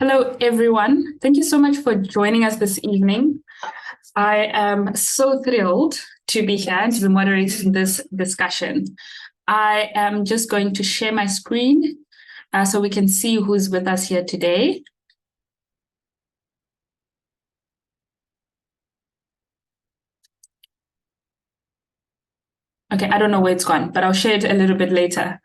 Hello, everyone. Thank you so much for joining us this evening. I am so thrilled to be here and to be moderating this discussion. I am just going to share my screen so we can see who's with us here today. Okay, I don't know where it's gone, but I'll share it a little bit later.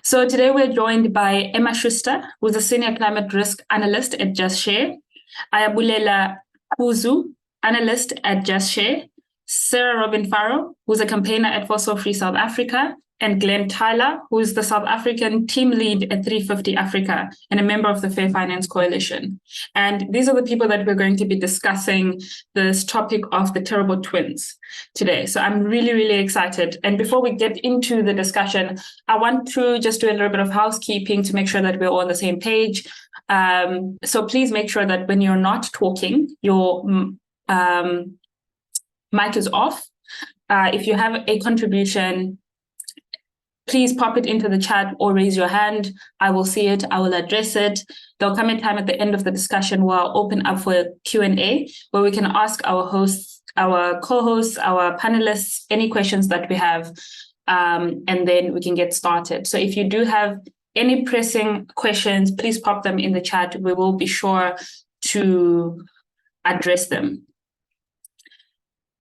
So today we're joined by Emma Schuster, who's a senior climate risk analyst at Just Share, Ayabulela Kuzu, analyst at Just Share, Sarah Robin Farrow, who's a campaigner at Fossil Free South Africa, and Glenn Tyler, who's the South African team lead at 350 Africa and a member of the Fair Finance Coalition. And these are the people that we're going to be discussing this topic of the terrible twins today. So I'm really, really excited. And before we get into the discussion, I want to just do a little bit of housekeeping to make sure that we're all on the same page. So please make sure that when you're not talking, your mic is off. If you have a contribution, please pop it into the chat or raise your hand. I will see it. I will address it. There'll come a time at the end of the discussion where I'll open up for Q&A, where we can ask our hosts, our co-hosts, our panelists, any questions that we have, and then we can get started. So if you do have any pressing questions, please pop them in the chat. We will be sure to address them.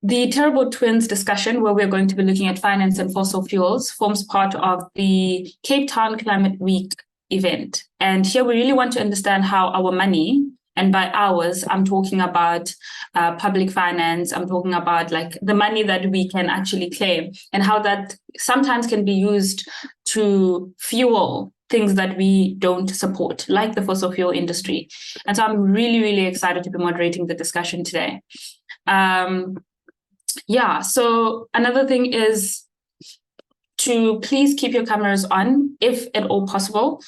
The Terrible Twins discussion, where we're going to be looking at finance and fossil fuels, forms part of the Cape Town Climate Week event. And here we really want to understand how our money, and by ours, I'm talking about public finance, I'm talking about like the money that we can actually claim, and how that sometimes can be used to fuel things that we don't support, like the fossil fuel industry. And so I'm really, really excited to be moderating the discussion today. Yeah, so another thing is to please keep your cameras on if at all possible.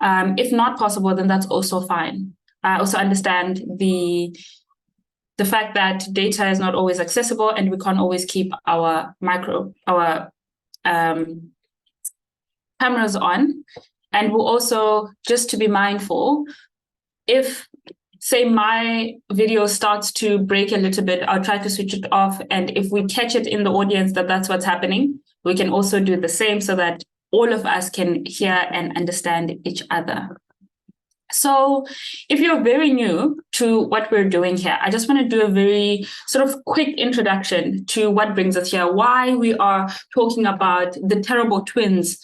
If not possible, then that's also fine. I also understand the fact that data is not always accessible and we can't always keep our cameras on. And we'll also, just to be mindful, if say my video starts to break a little bit, I'll try to switch it off. And if we catch it in the audience that that's what's happening, we can also do the same so that all of us can hear and understand each other. So if you're very new to what we're doing here, I just want to do a very sort of quick introduction to what brings us here, why we are talking about the terrible twins,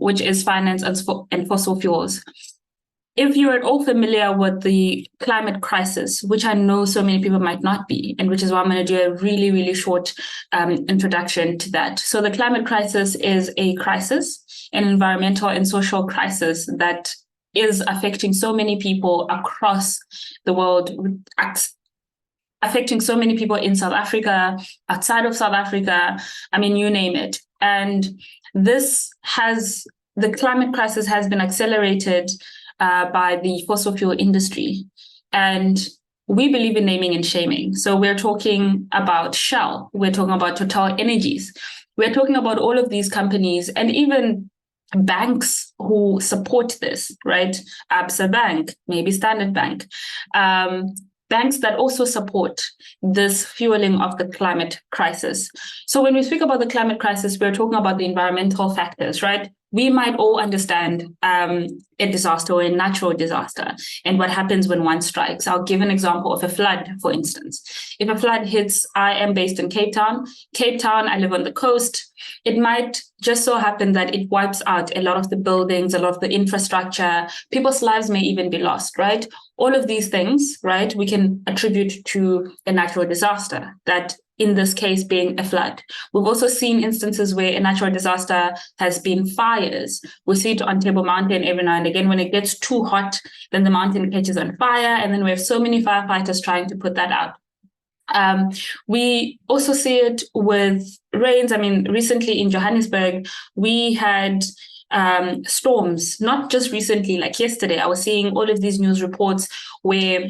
which is finance and fossil fuels. If you're at all familiar with the climate crisis, which I know so many people might not be, and which is why I'm going to do a really, really short introduction to that. So the climate crisis is a crisis, an environmental and social crisis that is affecting so many people across the world, affecting so many people in South Africa, outside of South Africa, I mean, you name it. And the climate crisis has been accelerated by the fossil fuel industry. And we believe in naming and shaming. So we're talking about Shell, we're talking about Total Energies, we're talking about all of these companies and even banks who support this, right? Absa Bank, maybe Standard Bank, banks that also support this fueling of the climate crisis. So when we speak about the climate crisis, we're talking about the environmental factors, right? We might all understand a disaster or a natural disaster and what happens when one strikes. I'll give an example of a flood, for instance. If a flood hits, I am based in Cape Town. I live on the coast. It might just so happen that it wipes out a lot of the buildings, a lot of the infrastructure. People's lives may even be lost, right? All of these things, right, we can attribute to a natural disaster, that in this case being a flood. We've also seen instances where a natural disaster has been fires. We see it on Table Mountain every now and again. When it gets too hot, then the mountain catches on fire, and then we have so many firefighters trying to put that out. We also see it with rains. I mean, recently in Johannesburg, we had storms, not just recently, like yesterday. I was seeing all of these news reports where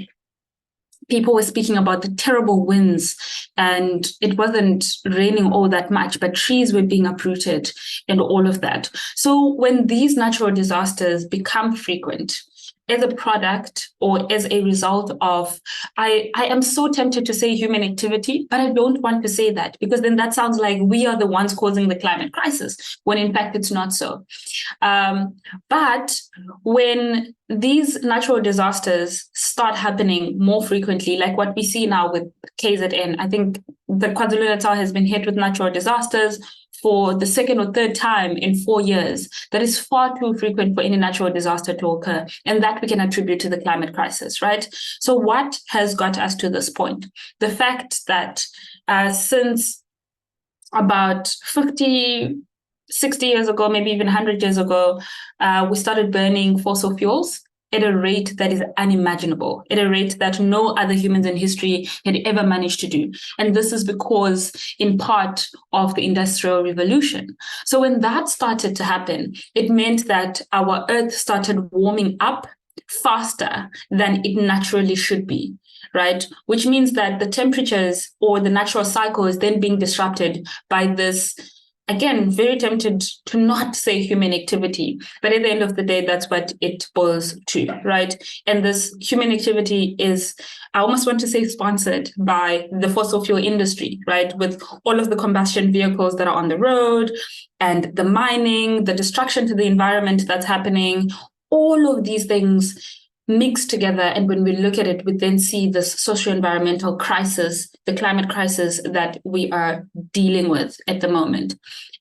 people were speaking about the terrible winds, and it wasn't raining all that much, but trees were being uprooted and all of that. So when these natural disasters become frequent, as a product or as a result of, I am so tempted to say human activity, but I don't want to say that, because then that sounds like we are the ones causing the climate crisis, when in fact it's not so. But when these natural disasters start happening more frequently, like what we see now with KZN, I think the KwaZulu-Natal has been hit with natural disasters for the second or third time in 4 years. That is far too frequent for any natural disaster to occur. And that we can attribute to the climate crisis, right? So what has got us to this point? The fact that since about 50, 60 years ago, maybe even 100 years ago, we started burning fossil fuels at a rate that is unimaginable, at a rate that no other humans in history had ever managed to do. And this is because, in part, of the Industrial Revolution. So when that started to happen, it meant that our Earth started warming up faster than it naturally should be, right? Which means that the temperatures or the natural cycle is then being disrupted by this. Again, very tempted to not say human activity, but at the end of the day, that's what it boils to, right? And this human activity is, I almost want to say, sponsored by the fossil fuel industry, right? With all of the combustion vehicles that are on the road and the mining, the destruction to the environment that's happening, all of these things mixed together. And when we look at it, we then see this socio-environmental crisis, the climate crisis that we are dealing with at the moment.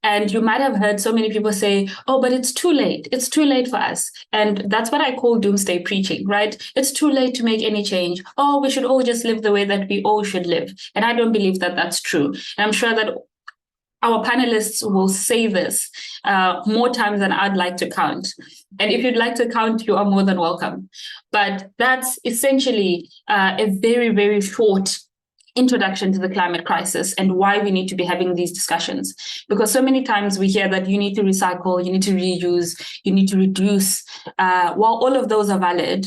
And you might have heard so many people say, oh, but it's too late. It's too late for us. And that's what I call doomsday preaching, right? It's too late to make any change. Oh, we should all just live the way that we all should live. And I don't believe that that's true. And I'm sure that our panelists will say this more times than I'd like to count. And if you'd like to count, you are more than welcome. But that's essentially a very, very short introduction to the climate crisis and why we need to be having these discussions. Because so many times we hear that you need to recycle, you need to reuse, you need to reduce. While all of those are valid,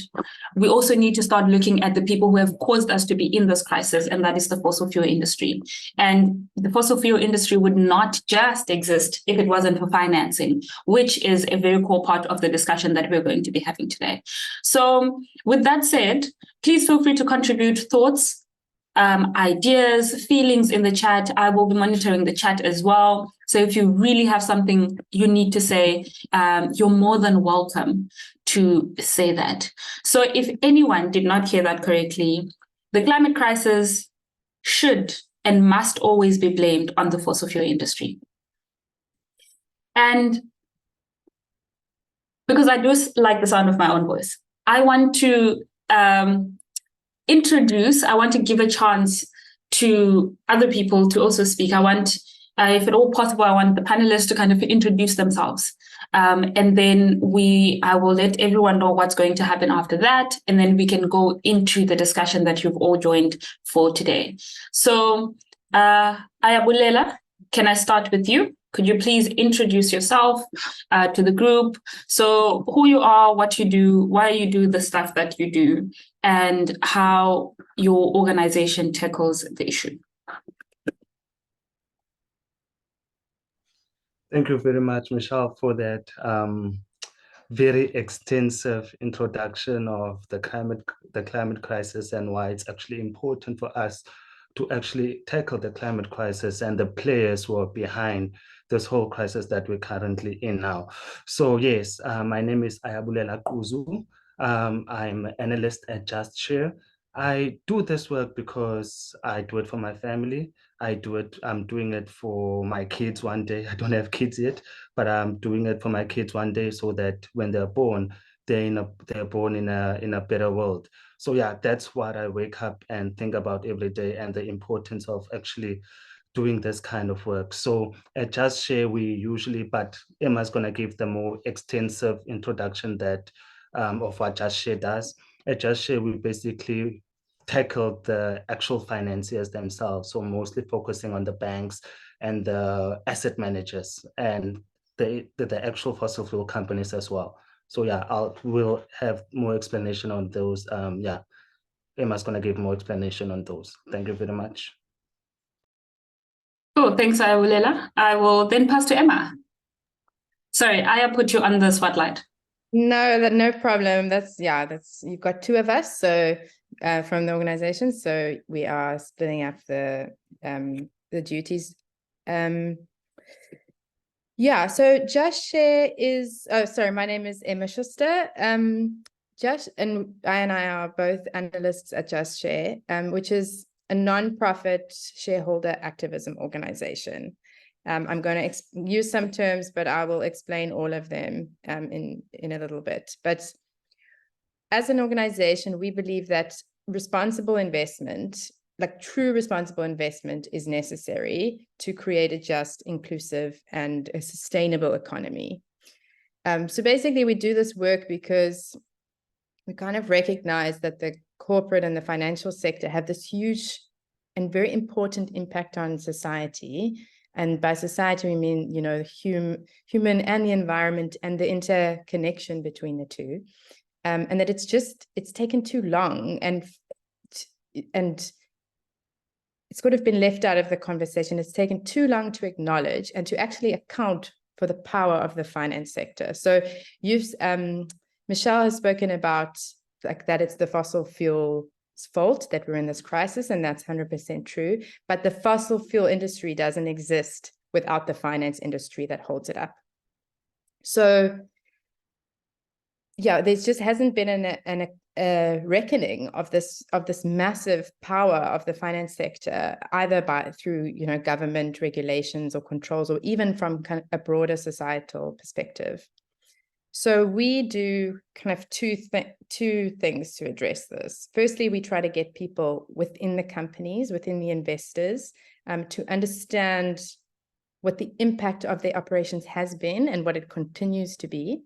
we also need to start looking at the people who have caused us to be in this crisis, and that is the fossil fuel industry. And the fossil fuel industry would not just exist if it wasn't for financing, which is a very core part of the discussion that we're going to be having today. So with that said, please feel free to contribute thoughts, ideas, feelings in the chat. I will be monitoring the chat as well. So if you really have something you need to say, you're more than welcome to say that. So if anyone did not hear that correctly, the climate crisis should and must always be blamed on the fossil fuel industry. And because I do like the sound of my own voice, I want to I want to give a chance to other people to also speak. I want, if at all possible, I want the panelists to kind of introduce themselves. And then I will let everyone know what's going to happen after that. And then we can go into the discussion that you've all joined for today. So, Ayabulela, can I start with you? Could you please introduce yourself to the group? So who you are, what you do, why you do the stuff that you do, and how your organization tackles the issue. Thank you very much, Michelle, for that very extensive introduction of the climate crisis and why it's actually important for us to actually tackle the climate crisis and the players who are behind this whole crisis that we're currently in now. So yes, my name is Ayabulela Quzu. I'm an analyst at Just Share. I do this work because I do it for my family. I'm doing it for my kids one day. I don't have kids yet, but I'm doing it for my kids one day so that when they're born, they're born in a better world. So yeah, that's what I wake up and think about every day, and the importance of actually doing this kind of work. So at Just Share, we usually, but Emma's gonna give the more extensive introduction that of what Just Share does. At Just Share, we basically tackle the actual financiers themselves, so mostly focusing on the banks and the asset managers and the actual fossil fuel companies as well. So yeah, we'll have more explanation on those. Yeah, Emma's gonna give more explanation on those. Thank you very much. Oh, thanks, Ayabulela. I will then pass to Emma. Sorry, Aya put you on the spotlight. No problem. That's you've got two of us, so from the organization, so we are splitting up the duties. Yeah, so Just Share is, my name is Emma Schuster. I are both analysts at Just Share, which is a non-profit shareholder activism organization. I'm going to use some terms, but I will explain all of them in a little bit. But as an organization, we believe that responsible investment, like true responsible investment, is necessary to create a just, inclusive, and a sustainable economy. So basically, we do this work because we kind of recognize that the corporate and the financial sector have this huge and very important impact on society. And by society, we mean, you know, human and the environment and the interconnection between the two. And that it's taken too long and it's sort of been left out of the conversation. It's taken too long to acknowledge and to actually account for the power of the finance sector. So Michelle has spoken about like that it's the fossil fuel fault that we're in this crisis, and that's 100% true. But the fossil fuel industry doesn't exist without the finance industry that holds it up. So yeah, there just hasn't been a reckoning of this massive power of the finance sector, either through government regulations or controls, or even from kind of a broader societal perspective. So we do kind of two things to address this. Firstly, we try to get people within the companies, within the investors, to understand what the impact of their operations has been and what it continues to be.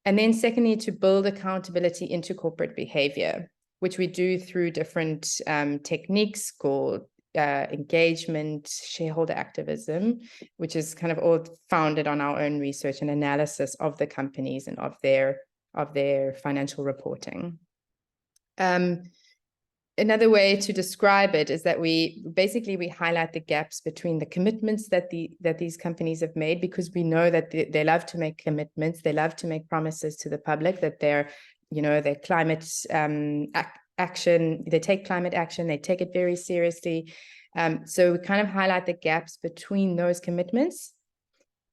And then secondly, to build accountability into corporate behavior, which we do through different techniques called engagement, shareholder activism, which is kind of all founded on our own research and analysis of the companies and of their financial reporting. Another way to describe it is that we highlight the gaps between the commitments that these companies have made, because we know that they love to make commitments, they love to make promises to the public that their climate action, they take climate action, they take it very seriously. So we kind of highlight the gaps between those commitments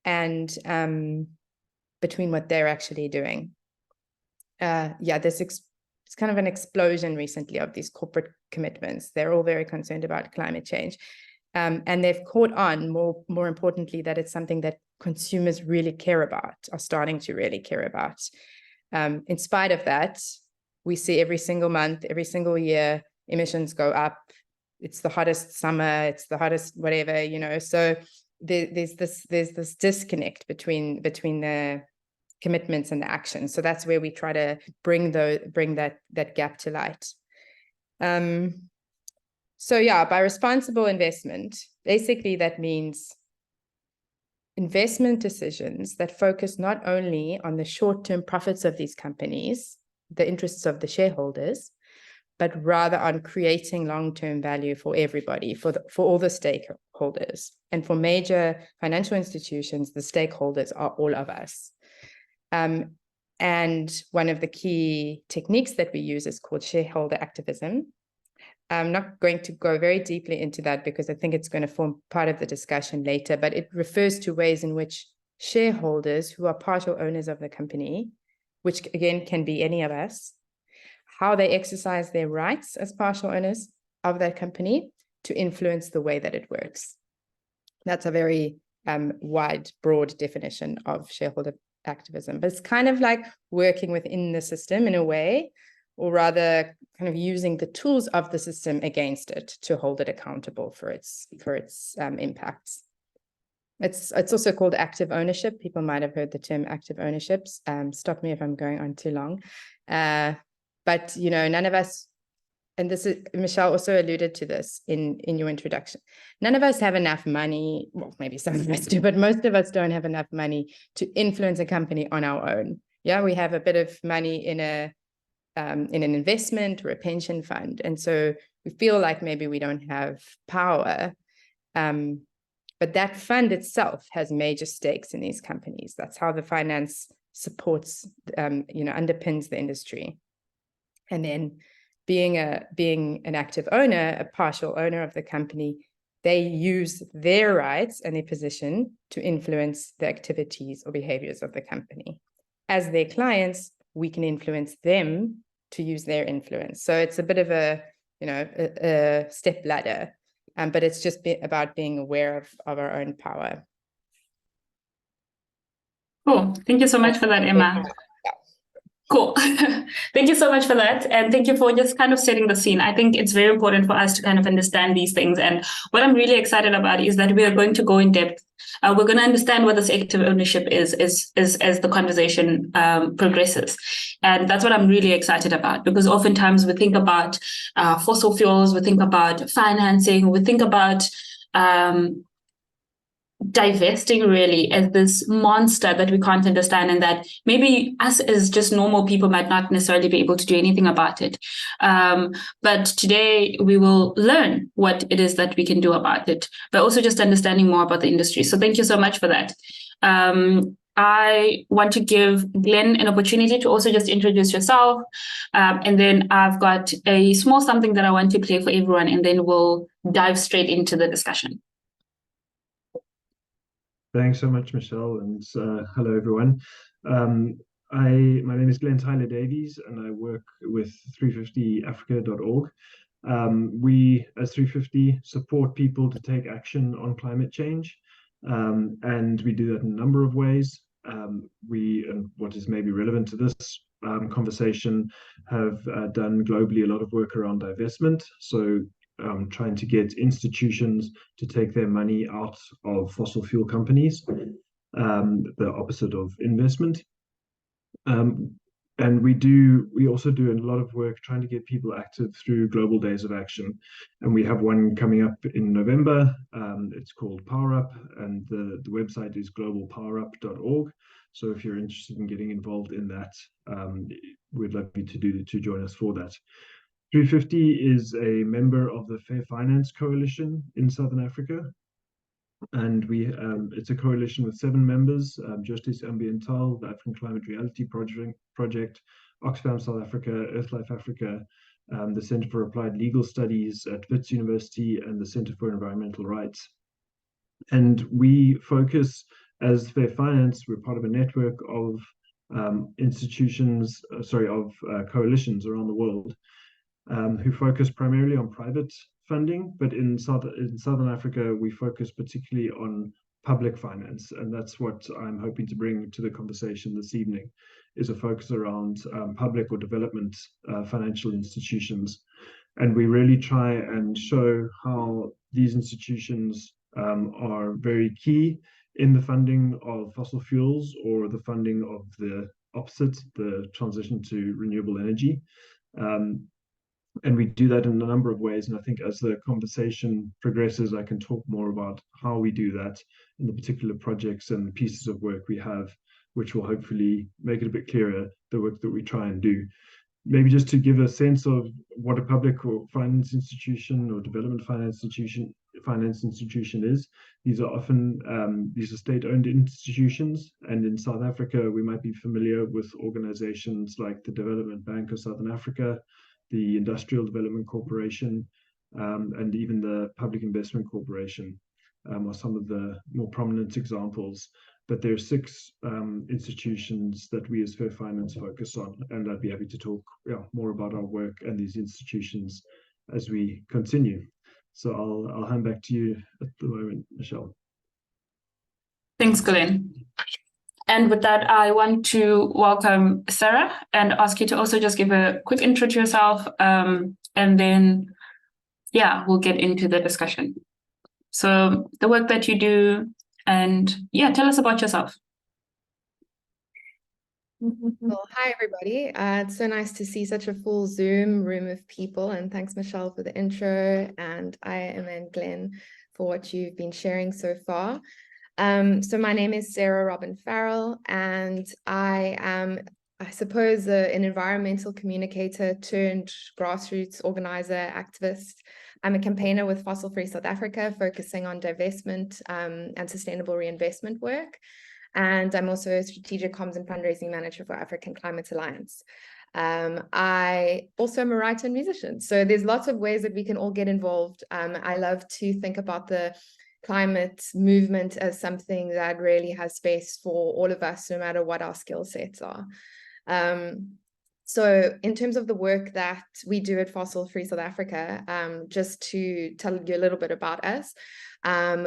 and between what they're actually doing. It's kind of an explosion recently of these corporate commitments. They're all very concerned about climate change. And they've caught on, more importantly, that it's something that consumers really care about, are starting to really care about. In spite of that, we see every single month, every single year, emissions go up. It's the hottest summer, it's the hottest whatever, so there's this disconnect between the commitments and the action. So that's where we try to bring that gap to light. So yeah, by responsible investment, basically that means investment decisions that focus not only on the short-term profits of these companies, the interests of the shareholders, but rather on creating long-term value for everybody, for all the stakeholders. And for major financial institutions, the stakeholders are all of us. And one of the key techniques that we use is called shareholder activism. I'm not going to go very deeply into that because I think it's going to form part of the discussion later, but it refers to ways in which shareholders who are partial owners of the company, which again can be any of us, how they exercise their rights as partial owners of that company to influence the way that it works. That's a very wide, broad definition of shareholder activism, but it's kind of like working within the system in a way, or rather kind of using the tools of the system against it to hold it accountable for its impacts. It's also called active ownership. People might have heard the term active ownerships. Stop me if I'm going on too long. But, you know, none of us, and this is, Michelle also alluded to this in your introduction, none of us have enough money, well, maybe some of us do, but most of us don't have enough money to influence a company on our own. Yeah, we have a bit of money in an investment or a pension fund. And so we feel like maybe we don't have power. But that fund itself has major stakes in these companies. That's how the finance supports, underpins the industry. And then being an active owner, a partial owner of the company, they use their rights and their position to influence the activities or behaviors of the company. As their clients, we can influence them to use their influence. So it's a bit of a step ladder, but it's just about being aware of our own power. Cool. Thank you so much for that, Emma. Cool. Thank you so much for that. And thank you for just kind of setting the scene. I think it's very important for us to kind of understand these things. And what I'm really excited about is that we are going to go in depth. We're going to understand what this active ownership is as the conversation progresses. And that's what I'm really excited about, because oftentimes we think about fossil fuels, we think about financing, we think about divesting really as this monster that we can't understand, and that maybe us as just normal people might not necessarily be able to do anything about it. But today we will learn what it is that we can do about it, but also just understanding more about the industry. So thank you so much for that. I want to give Glenn an opportunity to also just introduce yourself. And then I've got a small something that I want to play for everyone, and then we'll dive straight into the discussion. Thanks so much, Michelle, and hello, everyone. My name is Glenn Tyler Davies, and I work with 350africa.org. We, as 350, support people to take action on climate change, and we do that in a number of ways. And what is maybe relevant to this conversation, have done globally a lot of work around divestment. So trying to get institutions to take their money out of fossil fuel companies, the opposite of investment. And we also do a lot of work trying to get people active through Global Days of Action. And we have one coming up in November. It's called Power Up, and the website is globalpowerup.org. So if you're interested in getting involved in that, we'd love you to join us for that. 350 is a member of the Fair Finance Coalition in Southern Africa. And it's a coalition with 7 members: Justice Ambiental, the African Climate Reality Project, Oxfam South Africa, Earthlife Africa, the Center for Applied Legal Studies at Wits University, and the Center for Environmental Rights. And we focus, as Fair Finance, we're part of a network of coalitions around the world, who focus primarily on private funding, but in Southern Africa, we focus particularly on public finance, and that's what I'm hoping to bring to the conversation this evening, is a focus around public or development financial institutions. And we really try and show how these institutions are very key in the funding of fossil fuels, or the funding of the opposite, the transition to renewable energy. And we do that in a number of ways. And I think as the conversation progresses, I can talk more about how we do that in the particular projects and pieces of work we have, which will hopefully make it a bit clearer, the work that we try and do. Maybe just to give a sense of what a public or finance institution or development finance institution is. These are often these are state-owned institutions, and in South Africa we might be familiar with organizations like the Development Bank of Southern Africa, the Industrial Development Corporation, and even the Public Investment Corporation are some of the more prominent examples. But there are 6 institutions that we as Fair Finance focus on, and I'd be happy to talk more about our work and these institutions as we continue. So I'll hand back to you at the moment, Michelle. Thanks, Glenn. And with that, I want to welcome Sarah and ask you to also just give a quick intro to yourself, and then, we'll get into the discussion. So the work that you do, and tell us about yourself. Well, hi, everybody. It's so nice to see such a full Zoom room of people, and thanks, Michelle, for the intro, and and Glenn for what you've been sharing so far. So my name is Sarah Robin Farrell, and I am, I suppose, an environmental communicator turned grassroots organizer, activist. I'm a campaigner with Fossil Free South Africa, focusing on divestment and sustainable reinvestment work. And I'm also a strategic comms and fundraising manager for African Climate Alliance. I also am a writer and musician. So there's lots of ways that we can all get involved. I love to think about the climate movement as something that really has space for all of us, no matter what our skill sets are. So in terms of the work that we do at Fossil Free South Africa, just to tell you a little bit about us,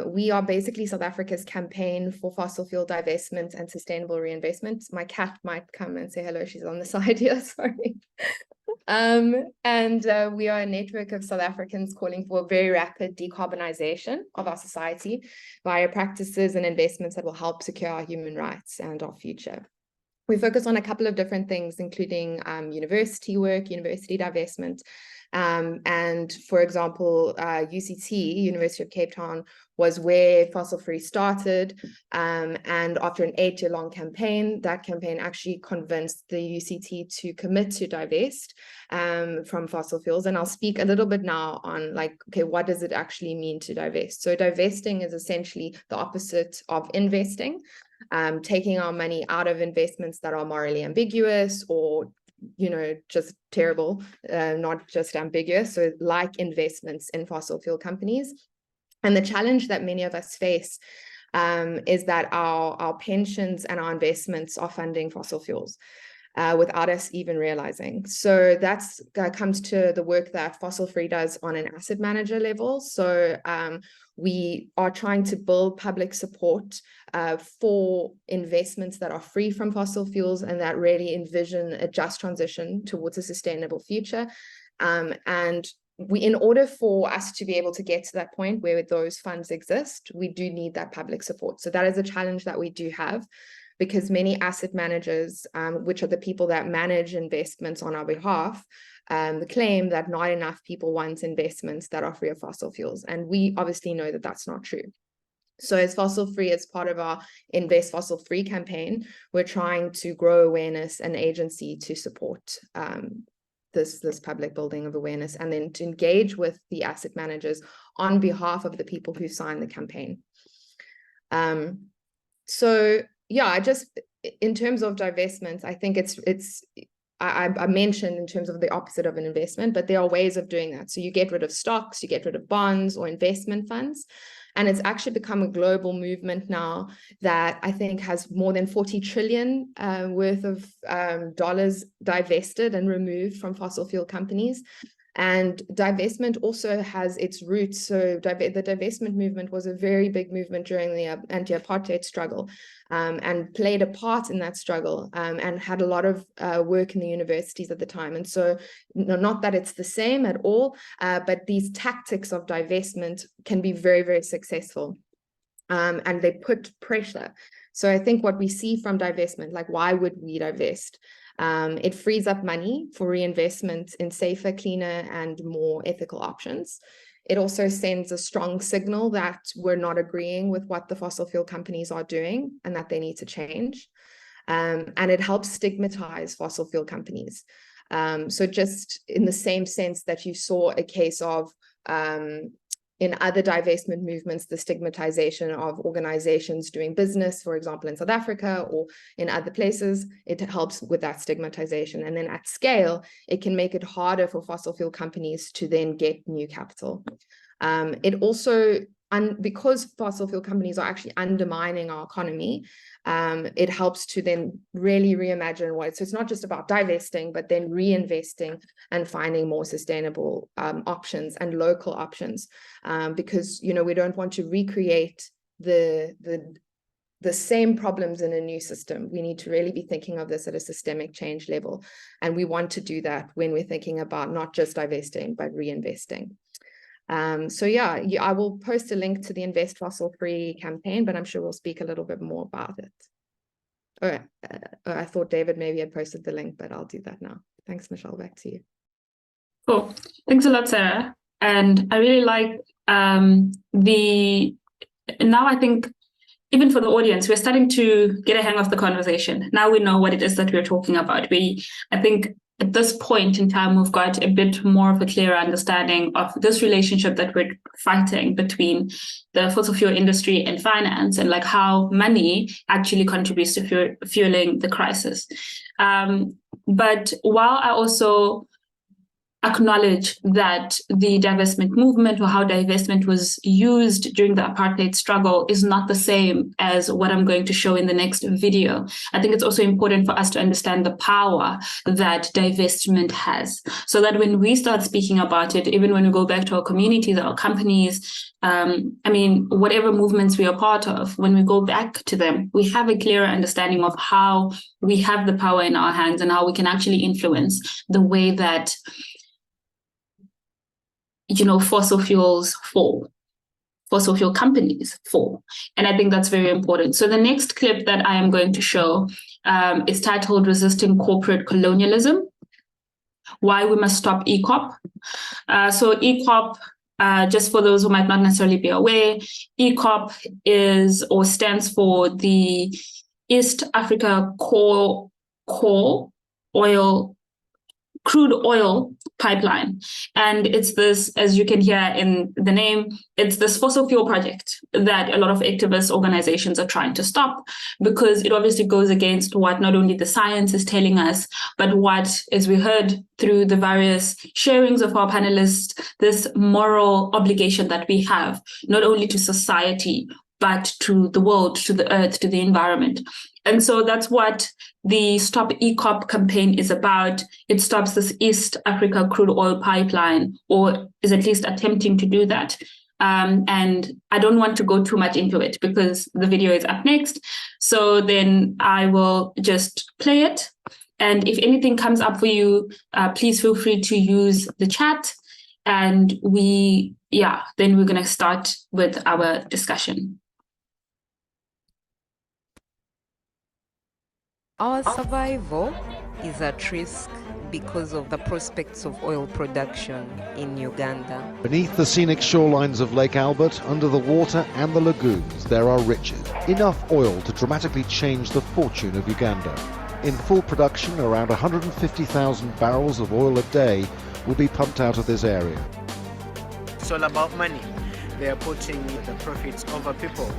we are basically South Africa's campaign for fossil fuel divestment and sustainable reinvestment. My cat might come and say hello, she's on the side here, sorry. We are a network of South Africans calling for very rapid decarbonization of our society via practices and investments that will help secure our human rights and our future. We focus on a couple of different things, including university work, university divestment, and for example, UCT, University of Cape Town, was where Fossil Free started, and after an 8-year-long campaign, that campaign actually convinced the UCT to commit to divest from fossil fuels. And I'll speak a little bit now on what does it actually mean to divest? So divesting is essentially the opposite of investing. Taking our money out of investments that are morally ambiguous or, just terrible, not just ambiguous. So like investments in fossil fuel companies. And the challenge that many of us face is that our pensions and our investments are funding fossil fuels without us even realizing. So that comes to the work that Fossil Free does on an asset manager level. So we are trying to build public support for investments that are free from fossil fuels and that really envision a just transition towards a sustainable future. And in order for us to be able to get to that point where those funds exist, we do need that public support. So that is a challenge that we do have, because many asset managers, which are the people that manage investments on our behalf, claim that not enough people want investments that are free of fossil fuels. And we obviously know that that's not true. So as Fossil Free, as part of our Invest Fossil Free campaign, we're trying to grow awareness and agency to support this public building of awareness, and then to engage with the asset managers on behalf of the people who sign the campaign. So yeah, in terms of divestments, I think I mentioned in terms of the opposite of an investment, but there are ways of doing that. So you get rid of stocks, you get rid of bonds or investment funds. And it's actually become a global movement now that I think has more than 40 trillion worth of dollars divested and removed from fossil fuel companies. And divestment also has its roots. So the divestment movement was a very big movement during the anti-apartheid struggle, and played a part in that struggle, and had a lot of work in the universities at the time. And so not that it's the same at all, but these tactics of divestment can be very, very successful. and they put pressure. So I think what we see from divestment, like why would we divest? It frees up money for reinvestment in safer, cleaner, and more ethical options. It also sends a strong signal that we're not agreeing with what the fossil fuel companies are doing and that they need to change. And it helps stigmatize fossil fuel companies. So just in the same sense that you saw a case of in other divestment movements, the stigmatization of organizations doing business, for example, in South Africa or in other places, it helps with that stigmatization. And then at scale, it can make it harder for fossil fuel companies to then get new capital. It also, because fossil fuel companies are actually undermining our economy, it helps to then really reimagine what so it's not just about divesting, but then reinvesting and finding more sustainable options and local options, because we don't want to recreate the same problems in a new system. We need to really be thinking of this at a systemic change level, and we want to do that when we're thinking about not just divesting but reinvesting. So yeah, I will post a link to the Invest Fossil Free campaign, but I'm sure we'll speak a little bit more about it. All right. I thought David maybe had posted the link, but I'll do that now. Thanks, Michelle. Back to you. Cool. Thanks a lot, Sarah. And I really like now I think even for the audience, we're starting to get a hang of the conversation. Now we know what it is that we're talking about. I think at this point in time, we've got a bit more of a clearer understanding of this relationship that we're fighting between the fossil fuel industry and finance, and like how money actually contributes to fueling the crisis. But while I also acknowledge that the divestment movement or how divestment was used during the apartheid struggle is not the same as what I'm going to show in the next video, I think it's also important for us to understand the power that divestment has, so that when we start speaking about it, even when we go back to our communities, our companies, whatever movements we are part of, when we go back to them, we have a clearer understanding of how we have the power in our hands and how we can actually influence the way that fossil fuels fall, fossil fuel companies fall. And I think that's very important. So the next clip that I am going to show is titled Resisting Corporate Colonialism, Why We Must Stop ECOP. So ECOP, just for those who might not necessarily be aware, ECOP stands for the East Africa Crude Oil Pipeline. And it's this, as you can hear in the name, it's this fossil fuel project that a lot of activist organizations are trying to stop, because it obviously goes against what not only the science is telling us, but what, as we heard through the various sharings of our panelists, this moral obligation that we have, not only to society, but to the world, to the earth, to the environment. And so that's what the Stop ECOP campaign is about. It stops this East Africa crude oil pipeline, or is at least attempting to do that. And I don't want to go too much into it because the video is up next. So then I will just play it. And if anything comes up for you, please feel free to use the chat. And then we're going to start with our discussion. Our survival is at risk because of the prospects of oil production in Uganda. Beneath the scenic shorelines of Lake Albert, under the water and the lagoons, there are riches. Enough oil to dramatically change the fortune of Uganda. In full production, around 150,000 barrels of oil a day will be pumped out of this area. It's all about money. They are putting the profits over people.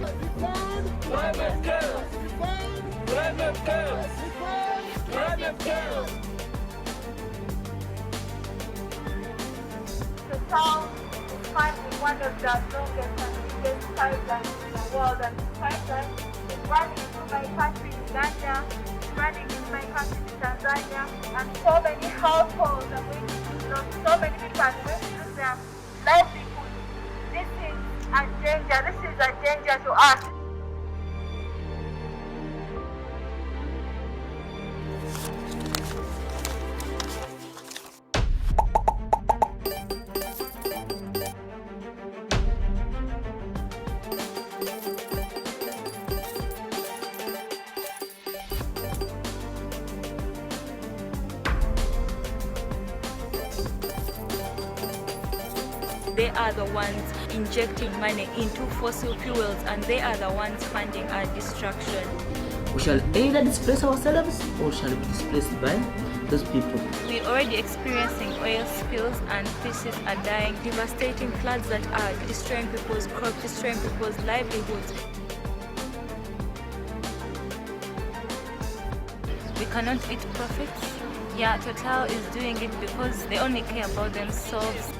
The town is finally one of the longest and biggest pipelines in the world, and this pipeline is running through my country, Uganda, it's running in my country, Tanzania, and so many households are going to lose, so many people are going to lose their livelihood. This is a danger to us. they are the ones injecting money into fossil fuels, and they are the ones funding our destruction. We shall either displace ourselves or shall be displaced by those people. We're already experiencing oil spills and fishes are dying, devastating floods that are destroying people's crops, destroying people's livelihoods. We cannot eat profits. Yeah, Total is doing it because they only care about themselves.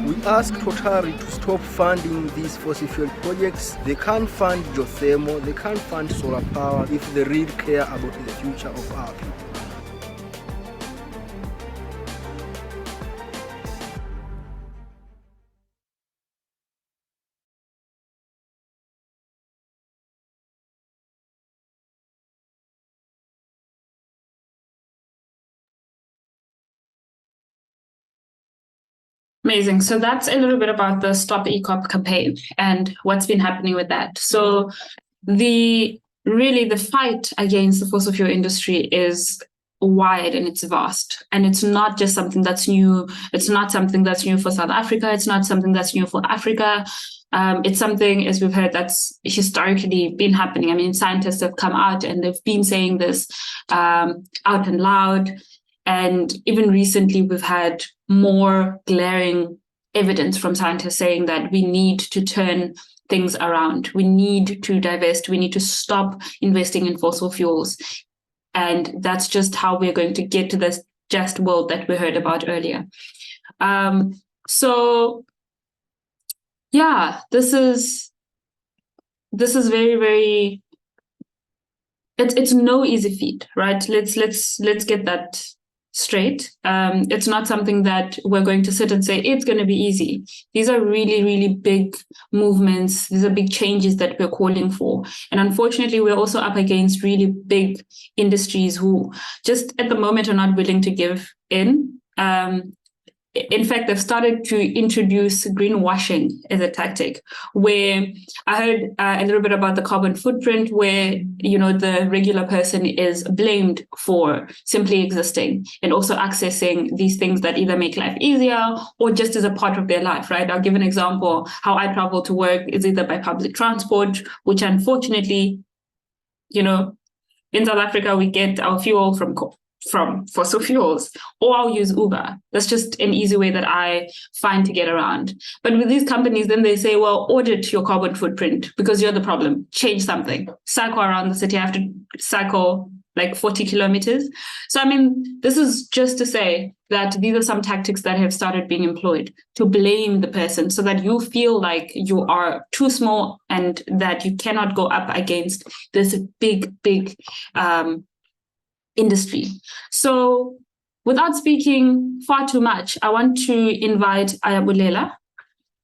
We ask Total to stop funding these fossil fuel projects. They can't fund geothermal, they can't fund solar power if they really care about the future of our people. Amazing. So that's a little bit about the Stop EACOP campaign and what's been happening with that. So the fight against the fossil fuel industry is wide and it's vast. And it's not just something that's new. It's not something that's new for South Africa. It's not something that's new for Africa. It's something, as we've heard, that's historically been happening. I mean, scientists have come out and they've been saying this out and loud. And even recently, we've had more glaring evidence from scientists saying that we need to turn things around. We need to divest. We need to stop investing in fossil fuels. And that's just how we're going to get to this just world that we heard about earlier. So, yeah, this is very, very. It's no easy feat, right? Let's get that straight. It's not something that we're going to sit and say it's going to be easy. These are really, really big movements. These are big changes that we're calling for. And unfortunately, we're also up against really big industries who just at the moment are not willing to give in. In fact, they've started to introduce greenwashing as a tactic, where I heard a little bit about the carbon footprint, where, you know, the regular person is blamed for simply existing and also accessing these things that either make life easier or just as a part of their life, right? I'll give an example. How I travel to work is either by public transport, which unfortunately, you know, in South Africa, we get our fuel from fossil fuels, or I'll use Uber. That's just an easy way that I find to get around. But with these companies, then they say, well, audit your carbon footprint because you're the problem. Change something. Cycle around the city. I have to cycle like 40 kilometers. So, I mean, this is just to say that these are some tactics that have started being employed to blame the person so that you feel like you are too small and that you cannot go up against this big industry. So without speaking far too much, I want to invite Ayabulela.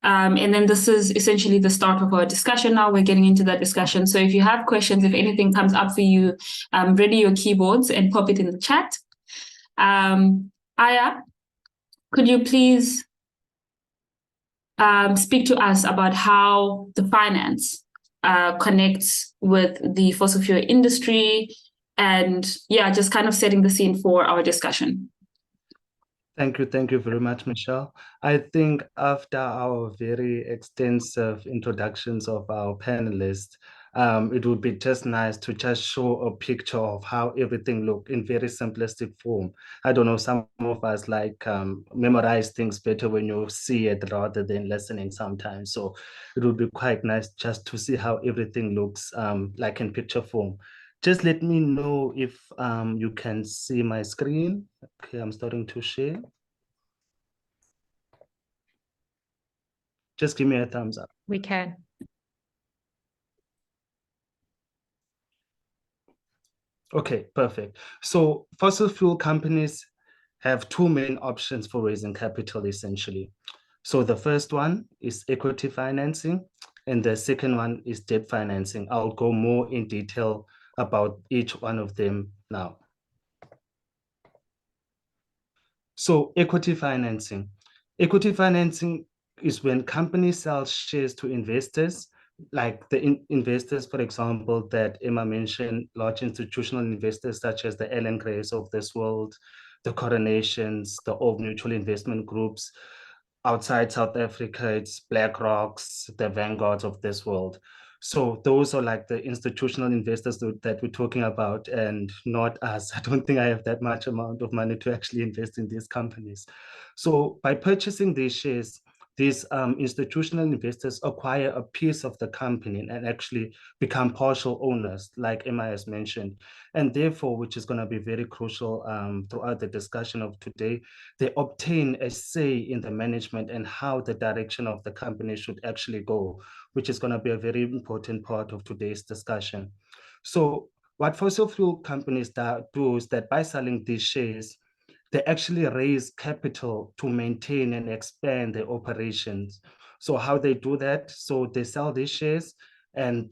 And then this is essentially the start of our discussion now. We're getting into that discussion. So if you have questions, if anything comes up for you, ready your keyboards and pop it in the chat. Aya, could you please speak to us about how the finance connects with the fossil fuel industry, and yeah, just kind of setting the scene for our discussion. Thank you very much, Michelle. I think after our very extensive introductions of our panelists, it would be just nice to just show a picture of how everything looked in very simplistic form. I don't know, some of us like memorize things better when you see it rather than listening sometimes. So it would be quite nice just to see how everything looks like in picture form. Just let me know if you can see my screen. Okay, I'm starting to share. Just give me a thumbs up. We can. Okay, perfect. So fossil fuel companies have two main options for raising capital, essentially. So the first one is equity financing, and the second one is debt financing. I'll go more in detail about each one of them now. So equity financing. Equity financing is when companies sell shares to investors like the investors, for example, that Emma mentioned, large institutional investors such as the Ellen Greys of this world, the Coronations, the Old Mutual Investment Groups. Outside South Africa, it's BlackRocks, the Vanguards of this world. So those are like the institutional investors that we're talking about, and not us. I don't think I have that much amount of money to actually invest in these companies. So by purchasing these shares, these institutional investors acquire a piece of the company and actually become partial owners, like Emma has mentioned. And therefore, which is going to be very crucial throughout the discussion of today, they obtain a say in the management and how the direction of the company should actually go, which is going to be a very important part of today's discussion. So what fossil fuel companies do is that by selling these shares, they actually raise capital to maintain and expand their operations. So how they do that? So they sell these shares, and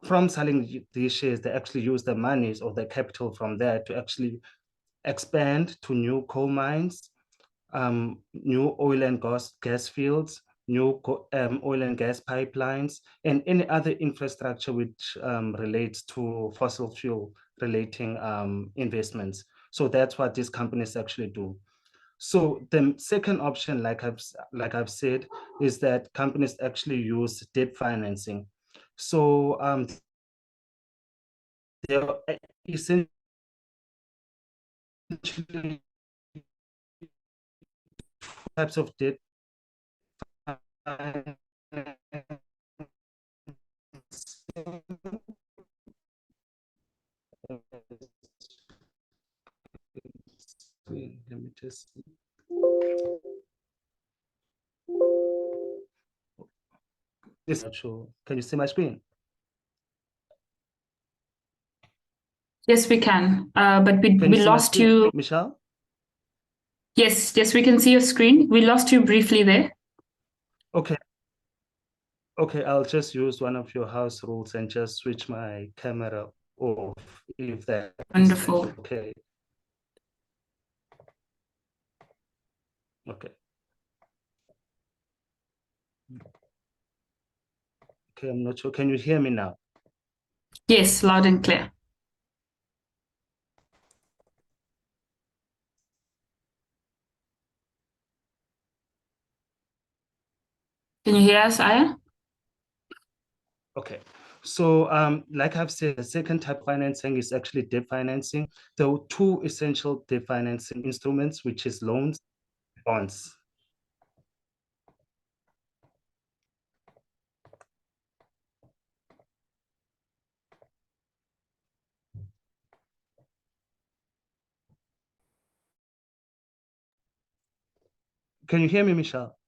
from selling these shares, they actually use the monies or the capital from there to actually expand to new coal mines, new oil and gas fields, new oil and gas pipelines, and any other infrastructure which relates to fossil fuel relating investments. So that's what these companies actually do. So the second option, like I've said, is that companies actually use debt financing. So there are essentially types of debt let me just see. Can you see my screen? Yes, we can. But we Can you see my lost screen, you. Michelle? Yes, we can see your screen. We lost you briefly there. Okay. Okay, I'll just use one of your house rules and just switch my camera off, if that's Wonderful. okay. Okay. Okay, I'm not sure. Can you hear me now? Yes, loud and clear. Can you hear us, Aya? Okay. So like I've said, the second type of financing is actually debt financing. There are two essential debt financing instruments, which is loans, bonds. Can you hear me, Michelle?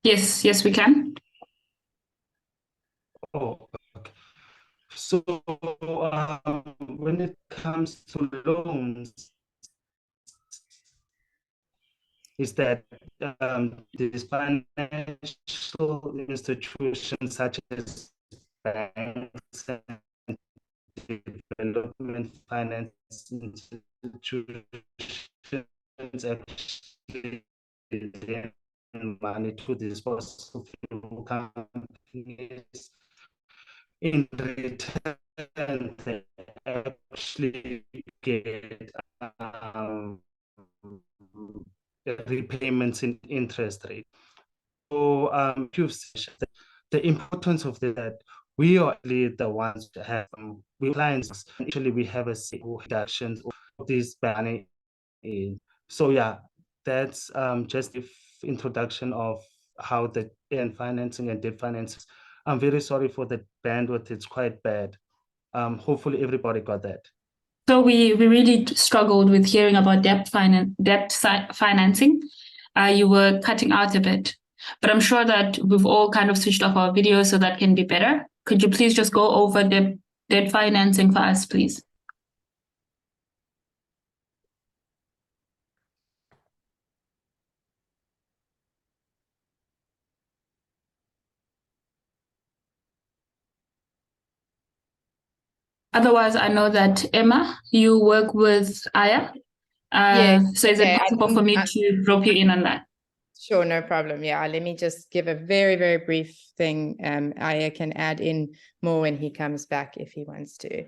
Yes, we can. Oh, okay. So when it comes to loans, is that these financial institutions such as banks and development finance institutions actually lend money to these fossil fuel companies. In return, they actually get repayments in interest rate. So the importance of that, we are really the ones that have we clients. Actually, we have a reductions of this banning in. So yeah, that's just the introduction of how the financing and debt financing. I'm very sorry for the bandwidth; it's quite bad. Hopefully, everybody got that. So we really struggled with hearing about debt financing. You were cutting out a bit, but I'm sure that we've all kind of switched off our videos, so that can be better. Could you please just go over the debt financing for us, please? Otherwise, I know that Emma, you work with Aya. Yes, So is it okay, possible for me to drop you in on that? Sure, no problem. Yeah, let me just give a very, very brief thing. Aya can add in more when he comes back if he wants to.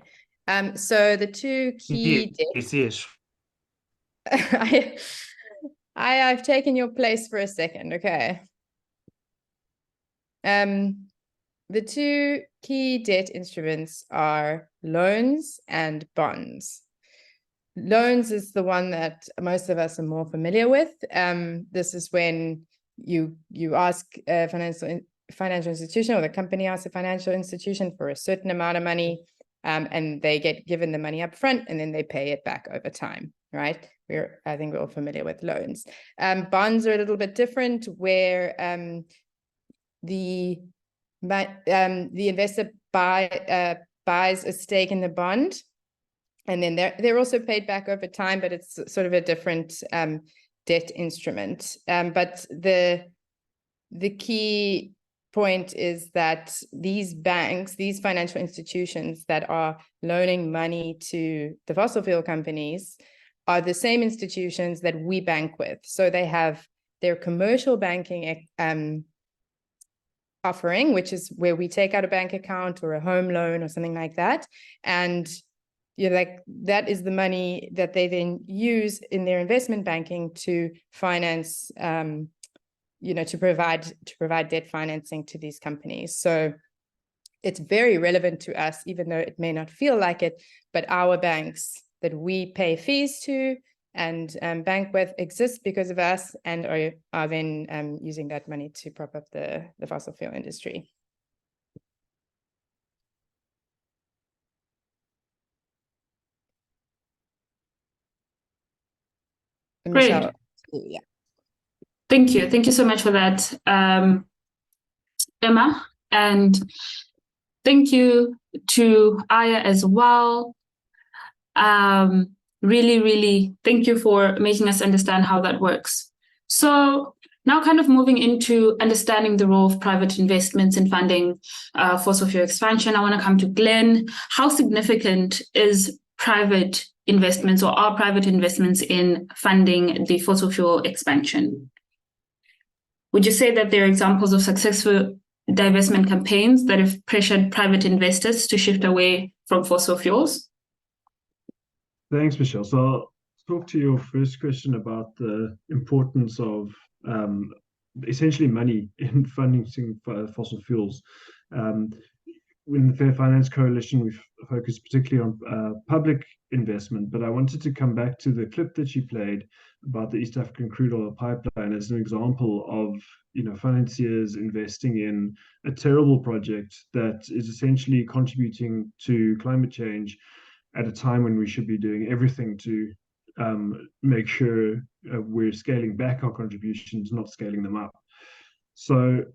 So the two key Yes. I've taken your place for a second, okay. The two key debt instruments are loans and bonds. Loans is the one that most of us are more familiar with. This is when you ask a financial institution, or the company asks a financial institution for a certain amount of money, and they get given the money up front, and then they pay it back over time, right? I think we're all familiar with loans. Bonds are a little bit different, where the investor buys a stake in the bond, and then they're also paid back over time, but it's sort of a different debt instrument. But the key point is that these banks, these financial institutions that are loaning money to the fossil fuel companies, are the same institutions that we bank with. So they have their commercial banking offering, which is where we take out a bank account or a home loan or something like that. And like that is the money that they then use in their investment banking to finance, to provide debt financing to these companies. So it's very relevant to us, even though it may not feel like it, but our banks that we pay fees to and bank with exist because of us, and are then using that money to prop up the fossil fuel industry. Great. Michelle, yeah. Thank you. Thank you so much for that, Emma. And thank you to Aya as well. Really, really thank you for making us understand how that works. So now kind of moving into understanding the role of private investments in funding fossil fuel expansion, I want to come to Glenn. How significant is private investments, or are private investments in funding the fossil fuel expansion? Would you say that there are examples of successful divestment campaigns that have pressured private investors to shift away from fossil fuels? Thanks, Michelle. So I'll talk to your first question about the importance of essentially money in funding fossil fuels. In the Fair Finance Coalition, we've focused particularly on public investment, but I wanted to come back to the clip that she played about the East African crude oil pipeline as an example of, financiers investing in a terrible project that is essentially contributing to climate change at a time when we should be doing everything to make sure we're scaling back our contributions, not scaling them up. So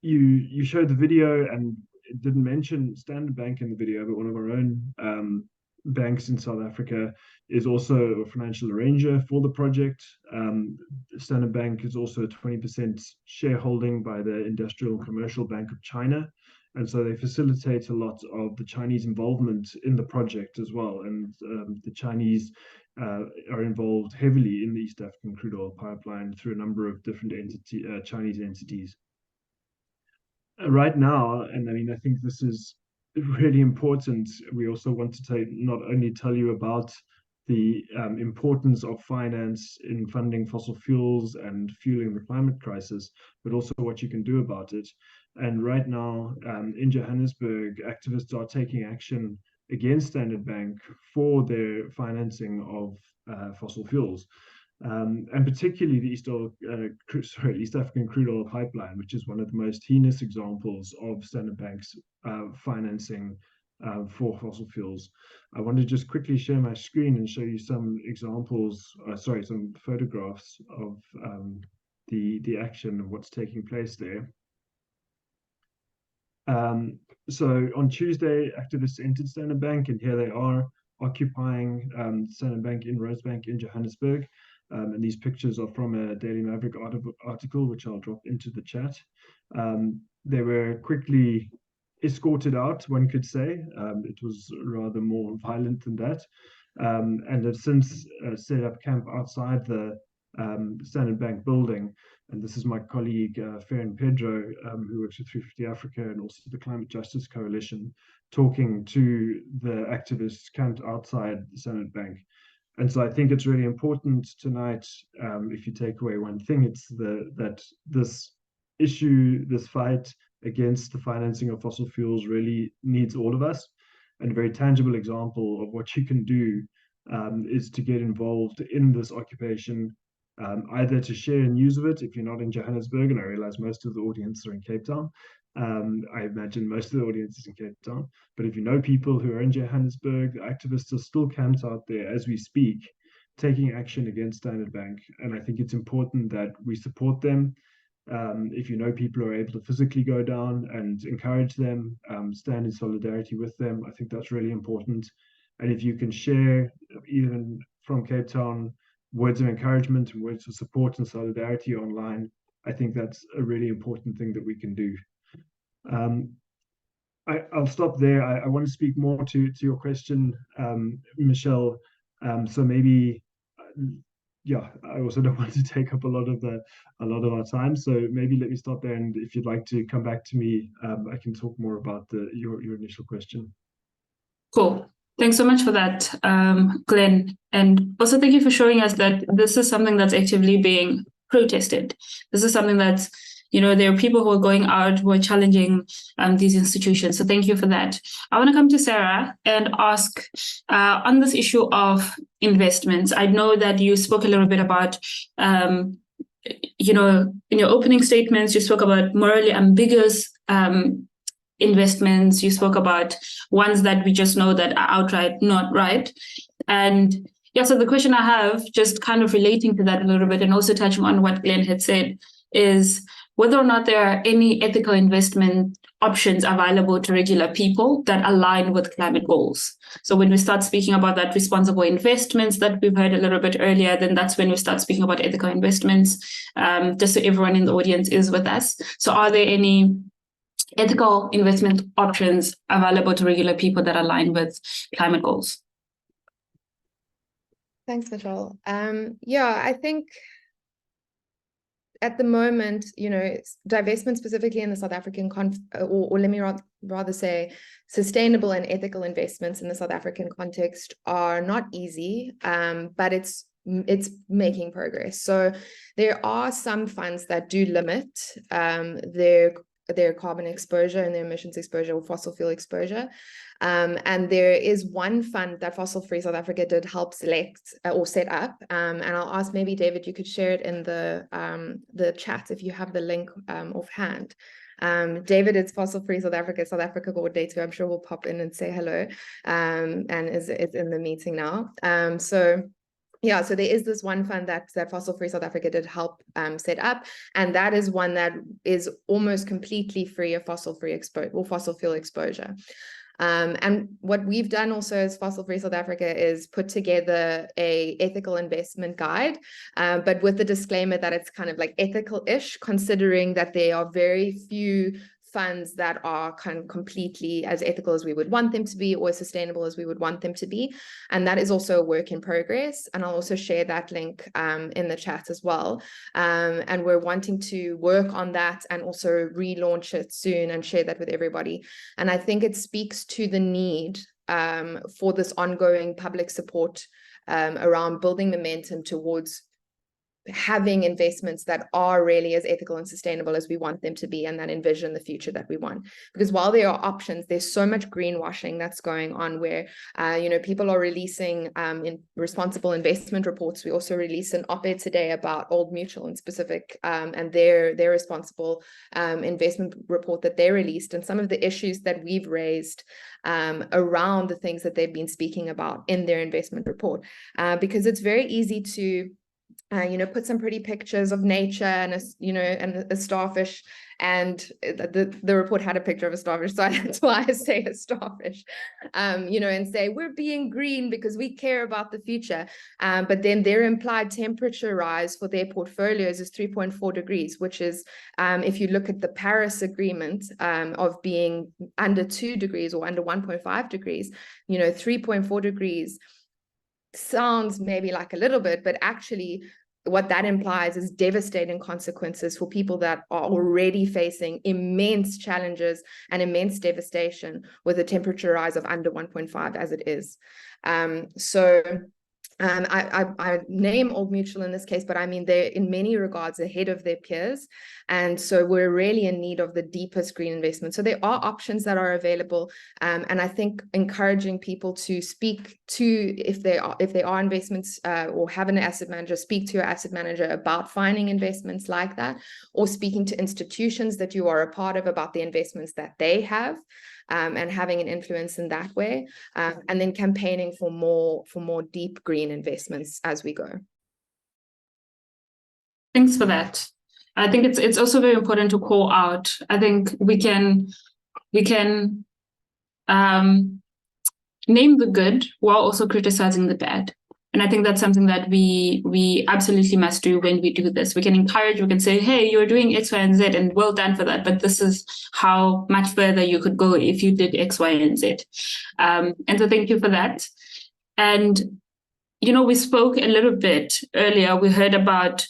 you showed the video, and it didn't mention Standard Bank in the video, but one of our own banks in South Africa is also a financial arranger for the project. Standard Bank is also a 20% shareholding by the Industrial and Commercial Bank of China. And so they facilitate a lot of the Chinese involvement in the project as well. And the Chinese are involved heavily in the East African crude oil pipeline through a number of different Chinese entities. Right now, and I think this is really important, we also want to not only tell you about the importance of finance in funding fossil fuels and fueling the climate crisis, but also what you can do about it. And right now, in Johannesburg, activists are taking action against Standard Bank for their financing of fossil fuels, and particularly the East African crude oil pipeline, which is one of the most heinous examples of Standard Bank's financing for fossil fuels. I want to just quickly share my screen and show you some examples, some photographs of the action and what's taking place there. So on Tuesday, activists entered Standard Bank, and here they are occupying Standard Bank in Rosebank in Johannesburg. And these pictures are from a Daily Maverick article, which I'll drop into the chat. They were quickly escorted out, one could say. It was rather more violent than that. And have since set up camp outside the Standard Bank building. And this is my colleague, Ferran Pedro, who works with 350 Africa and also the Climate Justice Coalition, talking to the activists camped outside the Standard Bank. And so I think it's really important tonight, if you take away one thing, it's that this issue, this fight against the financing of fossil fuels really needs all of us. And a very tangible example of what you can do is to get involved in this occupation, either to share news of it if you're not in Johannesburg, and I realize most of the audience are in Cape Town. I imagine most of the audience is in Cape Town, but if you know people who are in Johannesburg, the activists are still camped out there as we speak, taking action against Standard Bank. And I think it's important that we support them. If you know people who are able to physically go down and encourage them, stand in solidarity with them, I think that's really important. And if you can share, even from Cape Town, words of encouragement and words of support and solidarity online, I think that's a really important thing that we can do. I'll stop there. I want to speak more to your question, Michelle. So maybe, yeah, I also don't want to take up a lot of our time. So maybe let me stop there, and if you'd like to come back to me, I can talk more about your initial question. Cool. Thanks so much for that, Glenn. And also thank you for showing us that this is something that's actively being protested. This is something that's, you know, there are people who are going out who are challenging these institutions. So thank you for that. I want to come to Sarah and ask on this issue of investments. I know that you spoke a little bit about, you know, in your opening statements, you spoke about morally ambiguous investments. You spoke about ones that we just know that are outright not right. And yeah, so the question I have, just kind of relating to that a little bit and also touching on what Glenn had said, is whether or not there are any ethical investment options available to regular people that align with climate goals. So when we start speaking about that responsible investments that we've heard a little bit earlier, then that's when we start speaking about ethical investments, just so everyone in the audience is with us. So are there any ethical investment options available to regular people that align with climate goals? Thanks, Michelle. Yeah, I think at the moment, you know, divestment specifically in the South African or let me rather say sustainable and ethical investments in the South African context are not easy, but it's making progress. So there are some funds that do limit their carbon exposure and their emissions exposure or fossil fuel exposure. And there is one fund that Fossil Free South Africa did help select or set up. And I'll ask maybe David, you could share it in the chat if you have the link offhand. David, it's Fossil Free South Africa coordinator. I'm sure will pop in and say hello, and is in the meeting now. So yeah, so there is this one fund that Fossil Free South Africa did help set up, and that is one that is almost completely free of fossil fuel exposure. And what we've done also as Fossil Free South Africa is put together a ethical investment guide, but with the disclaimer that it's kind of like ethical-ish, considering that there are very few funds that are kind of completely as ethical as we would want them to be or as sustainable as we would want them to be. And that is also a work in progress. And I'll also share that link in the chat as well. And we're wanting to work on that and also relaunch it soon and share that with everybody. And I think it speaks to the need for this ongoing public support around building momentum towards having investments that are really as ethical and sustainable as we want them to be, and that envision the future that we want. Because while there are options, there's so much greenwashing that's going on where, you know, people are releasing in responsible investment reports. We also released an op-ed today about Old Mutual in specific, and their responsible investment report that they released, and some of the issues that we've raised around the things that they've been speaking about in their investment report. Because it's very easy to you know, put some pretty pictures of nature and a starfish, and the report had a picture of a starfish, so that's why I say a starfish, you know, and say we're being green because we care about the future, but then their implied temperature rise for their portfolios is 3.4 degrees, which is, if you look at the Paris Agreement of being under 2 degrees or under 1.5 degrees, you know, 3.4 degrees sounds maybe like a little bit, but actually what that implies is devastating consequences for people that are already facing immense challenges and immense devastation with a temperature rise of under 1.5 as it is. I name Old Mutual in this case, but I mean, they're in many regards ahead of their peers. And so we're really in need of the deepest green investment. So there are options that are available. And I think encouraging people to speak to, if they are investments or have an asset manager, speak to your asset manager about finding investments like that, or speaking to institutions that you are a part of about the investments that they have. And having an influence in that way, and then campaigning for more deep green investments as we go. Thanks for that. I think it's also very important to call out. I think we can name the good while also criticizing the bad. And I think that's something that we absolutely must do when we do this. We can encourage, we can say, hey, you're doing X, Y, and Z, and well done for that. But this is how much further you could go if you did X, Y, and Z. And so thank you for that. And, we spoke a little bit earlier. We heard about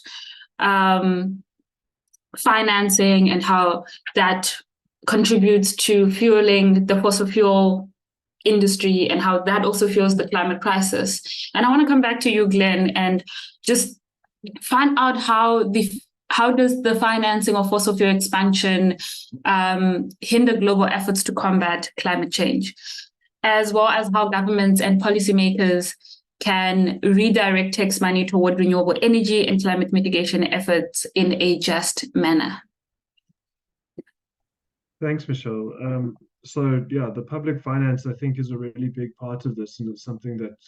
financing and how that contributes to fueling the fossil fuel industry and how that also fuels the climate crisis. And I want to come back to you, Glenn, and just find out how does the financing of fossil fuel expansion hinder global efforts to combat climate change, as well as how governments and policymakers can redirect tax money toward renewable energy and climate mitigation efforts in a just manner. Thanks, Michelle. So yeah, the public finance, I think, is a really big part of this, and it's something that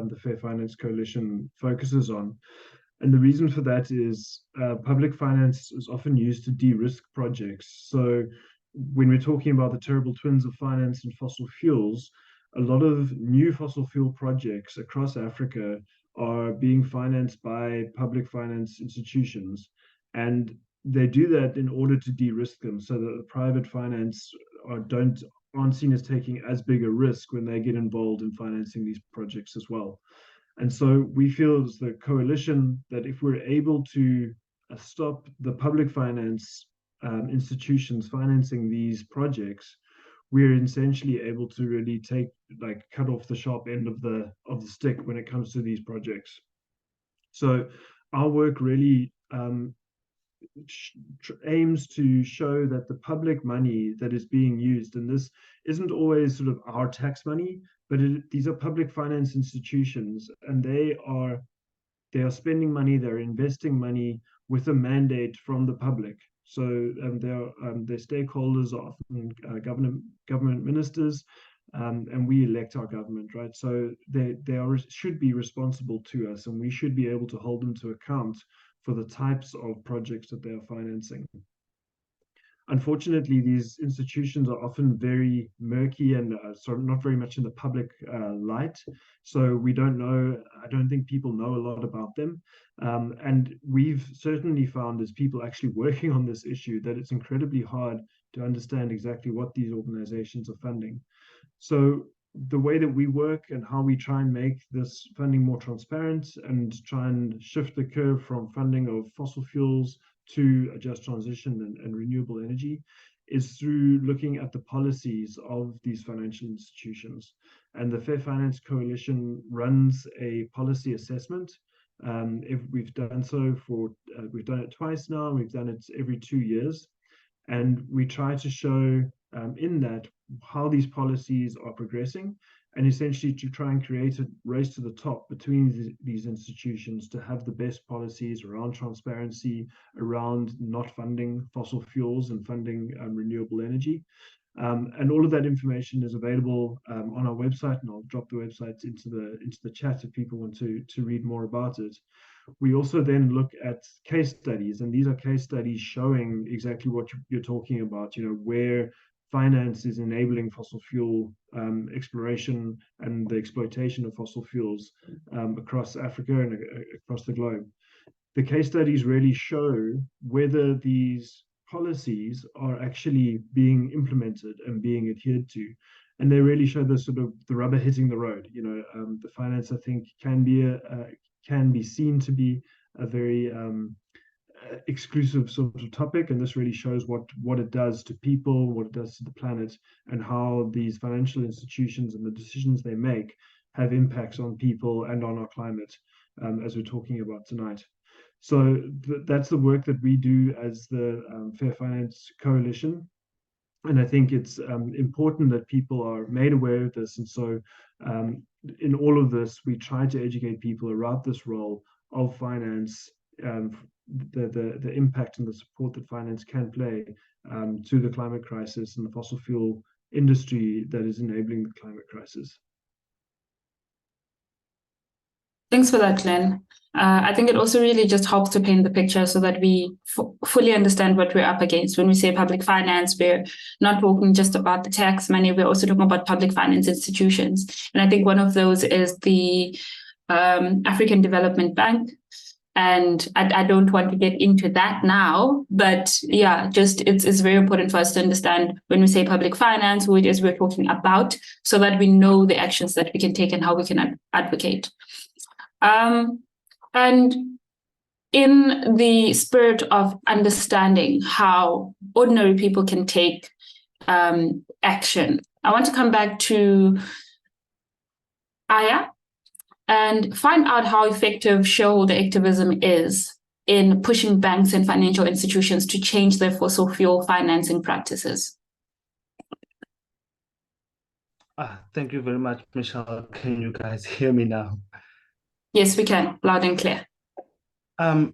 the Fair Finance Coalition focuses on. And the reason for that is public finance is often used to de-risk projects. So when we're talking about the terrible twins of finance and fossil fuels, a lot of new fossil fuel projects across Africa are being financed by public finance institutions. And they do that in order to de-risk them, so that the private finance aren't seen as taking as big a risk when they get involved in financing these projects as well. And so we feel as the coalition that if we're able to stop the public finance institutions financing these projects, we're essentially able to really cut off the sharp end of the stick when it comes to these projects. So our work really aims to show that the public money that is being used, and this isn't always sort of our tax money, but these are public finance institutions, and they are spending money, they're investing money with a mandate from the public. So their stakeholders are often government ministers, and we elect our government, right? So they should be responsible to us, and we should be able to hold them to account for the types of projects that they are financing. Unfortunately, these institutions are often very murky and sort of not very much in the public light. So we don't know, I don't think people know a lot about them. And we've certainly found, as people actually working on this issue, that it's incredibly hard to understand exactly what these organizations are funding. So the way that we work and how we try and make this funding more transparent and try and shift the curve from funding of fossil fuels to a just transition and renewable energy is through looking at the policies of these financial institutions. And the Fair Finance Coalition runs a policy assessment. If we've done so we've done it twice now, we've done it every 2 years. And we try to show in that how these policies are progressing, and essentially to try and create a race to the top between these institutions to have the best policies around transparency, around not funding fossil fuels and funding renewable energy. And all of that information is available on our website, and I'll drop the website into the chat if people want to read more about it. We also then look at case studies, and these are case studies showing exactly what you're talking about, where finance is enabling fossil fuel exploration and the exploitation of fossil fuels across Africa and across the globe. The case studies really show whether these policies are actually being implemented and being adhered to. And they really show the sort of the rubber hitting the road. The finance, I think, can be seen to be a very exclusive sort of topic, and this really shows what it does to people, what it does to the planet, and how these financial institutions and the decisions they make have impacts on people and on our climate, as we're talking about tonight. So that's the work that we do as the Fair Finance Coalition. And I think it's important that people are made aware of this. And so in all of this, we try to educate people about this role of finance, the impact and the support that finance can play to the climate crisis and the fossil fuel industry that is enabling the climate crisis. Thanks for that, Glenn. I think it also really just helps to paint the picture so that we fully understand what we're up against. When we say public finance, we're not talking just about the tax money, we're also talking about public finance institutions. And I think one of those is the African Development Bank. And I don't want to get into that now, but yeah, just it's very important for us to understand when we say public finance, who it is we're talking about, so that we know the actions that we can take and how we can advocate. And in the spirit of understanding how ordinary people can take action, I want to come back to Aya and find out how effective shareholder activism is in pushing banks and financial institutions to change their fossil fuel financing practices. Thank you very much, Michelle. Can you guys hear me now? Yes, we can, loud and clear. The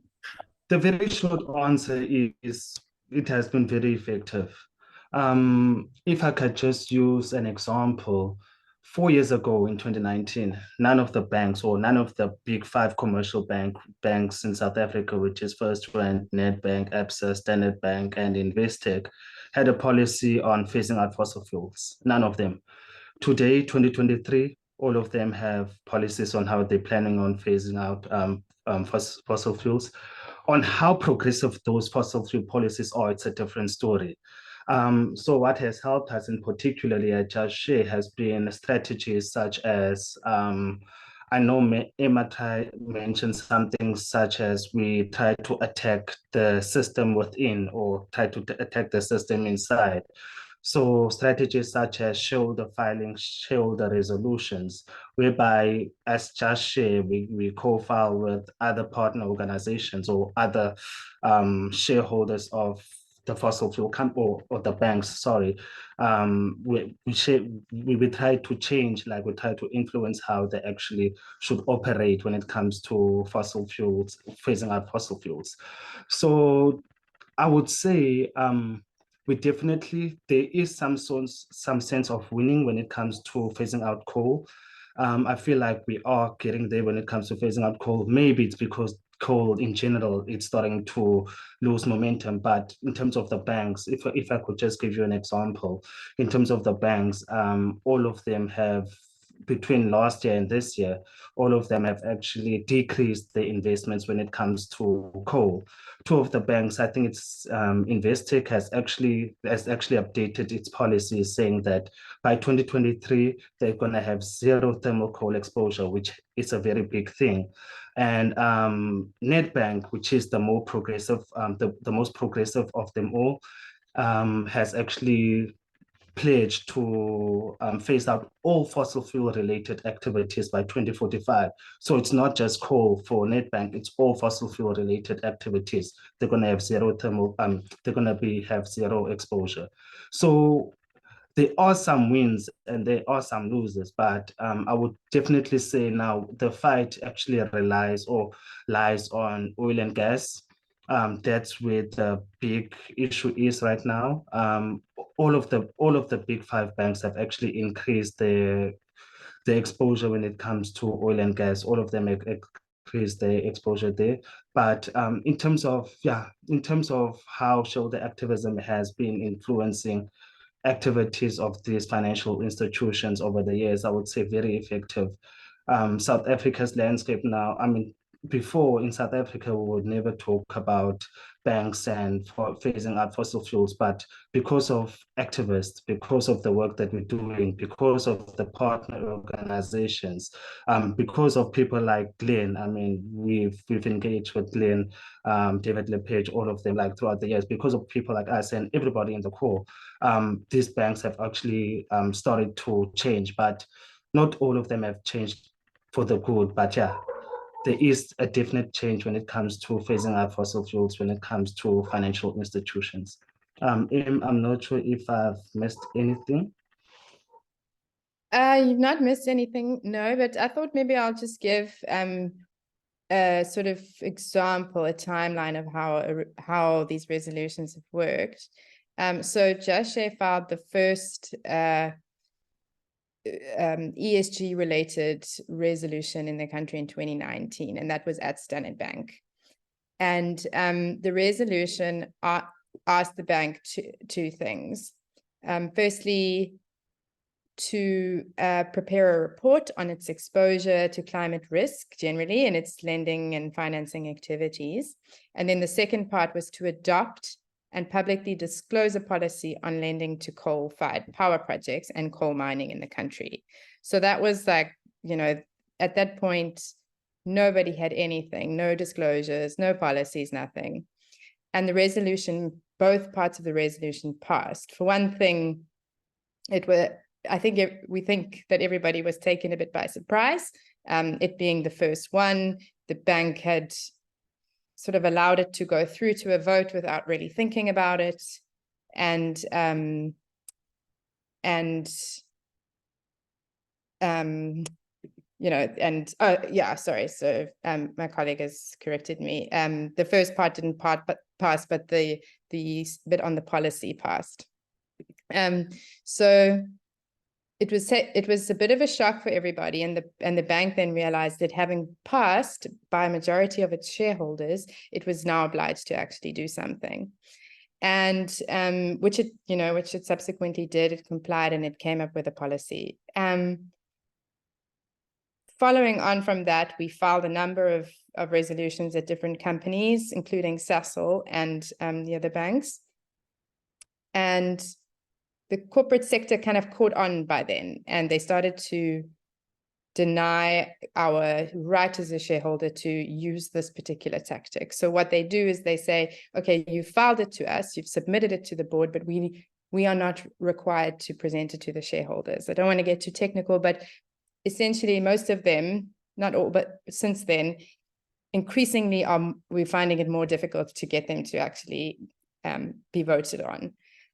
very short answer is it has been very effective. If I could just use an example, 4 years ago in 2019, none of the banks or none of the big 5 commercial banks in South Africa, which is FirstRand, Nedbank, Absa, Standard Bank, and Investec, had a policy on phasing out fossil fuels. None of them. Today, 2023, all of them have policies on how they're planning on phasing out fossil fuels. On how progressive those fossil fuel policies are, it's a different story. So what has helped us, in particularly at Just Share, has been strategies such as, I know Emma mentioned something such as we try to attack the system within or try to attack the system inside. So strategies such as shareholder filing, shareholder resolutions, whereby as Just Share, we co-file with other partner organizations or other shareholders of the fossil fuel company or the banks, sorry. We try to change, like we try to influence how they actually should operate when it comes to fossil fuels, phasing out fossil fuels. So I would say, there is some sense of winning when it comes to phasing out coal. I feel like we are getting there when it comes to phasing out coal. Maybe it's because coal in general, it's starting to lose momentum. But in terms of the banks, if I could just give you an example, in terms of the banks, all of them have, between last year and this year, all of them have actually decreased the investments when it comes to coal. 2 of the banks, I think it's Investec has actually updated its policy, saying that by 2023 they're going to have 0 thermal coal exposure, which is a very big thing. And Nedbank, which is the more progressive, the most progressive of them all, has actually pledged to phase out all fossil fuel related activities by 2045. So it's not just coal for Nedbank, it's all fossil fuel related activities. They're going to have 0 thermal, they're going to have 0 exposure. So there are some wins and there are some losers, but I would definitely say now the fight actually lies on oil and gas. That's where the big issue is right now. All of the big 5 banks have actually increased the exposure when it comes to oil and gas. All of them increased their exposure there. But in terms of how shareholder activism has been influencing activities of these financial institutions over the years, I would say very effective. South Africa's landscape now, I mean, before in South Africa, we would never talk about banks and for phasing out fossil fuels, but because of activists, because of the work that we're doing, because of the partner organizations, because of people like Glenn, I mean, we've engaged with Glenn, David Lepage, all of them, like throughout the years, because of people like us and everybody in the core, these banks have actually started to change, but not all of them have changed for the good, but yeah, there is a definite change when it comes to phasing out fossil fuels, when it comes to financial institutions. I'm not sure if I've missed anything. You've not missed anything, no, but I thought maybe I'll just give a sort of example, a timeline of how these resolutions have worked. So Just Share filed the first ESG related resolution in the country in 2019, and that was at Standard Bank. And the resolution asked the bank two things. Firstly, to prepare a report on its exposure to climate risk generally in its lending and financing activities. And then the second part was to adopt and publicly disclose a policy on lending to coal-fired power projects and coal mining in the country. So that was like, you know, at that point, nobody had anything, no disclosures, no policies, nothing. And the resolution, both parts of the resolution passed. For one thing, we think that everybody was taken a bit by surprise. It being the first one, the bank had sort of allowed it to go through to a vote without really thinking about it. And you know, and oh yeah, sorry. So my colleague has corrected me. The first part didn't pass, but the bit on the policy passed. So it was a bit of a shock for everybody, and the bank then realized that having passed by a majority of its shareholders, it was now obliged to actually do something, and which it subsequently did. It complied and it came up with a policy. Following on from that, we filed a number of resolutions at different companies, including Sasol and the other banks, and the corporate sector kind of caught on by then, and they started to deny our right as a shareholder to use this particular tactic. So what they do is they say, okay, you filed it to us, you've submitted it to the board, but we are not required to present it to the shareholders. I don't want to get too technical, but essentially most of them, not all, but since then, increasingly we're finding it more difficult to get them to actually be voted on.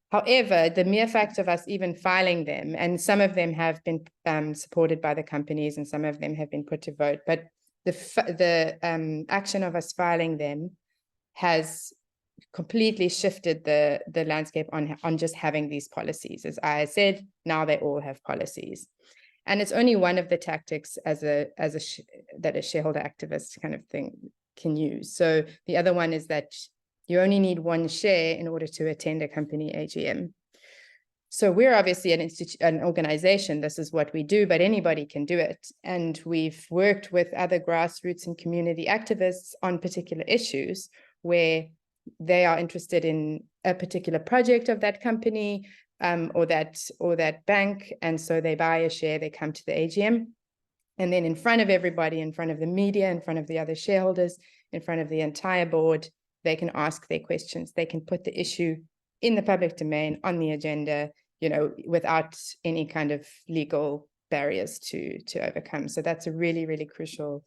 However, the mere fact of us even filing them, and some of them have been supported by the companies and some of them have been put to vote, but the action of us filing them has completely shifted the landscape on just having these policies. As I said, now they all have policies. And it's only one of the tactics that a shareholder activist kind of thing can use. So the other one is that you only need one share in order to attend a company AGM. So we're obviously an organization, this is what we do, but anybody can do it. And we've worked with other grassroots and community activists on particular issues where they are interested in a particular project of that company or that bank. And so they buy a share, they come to the AGM, and then in front of everybody, in front of the media, in front of the other shareholders, in front of the entire board, they can ask their questions. They can put the issue in the public domain on the agenda, you know, without any kind of legal barriers to overcome. So that's a really, really crucial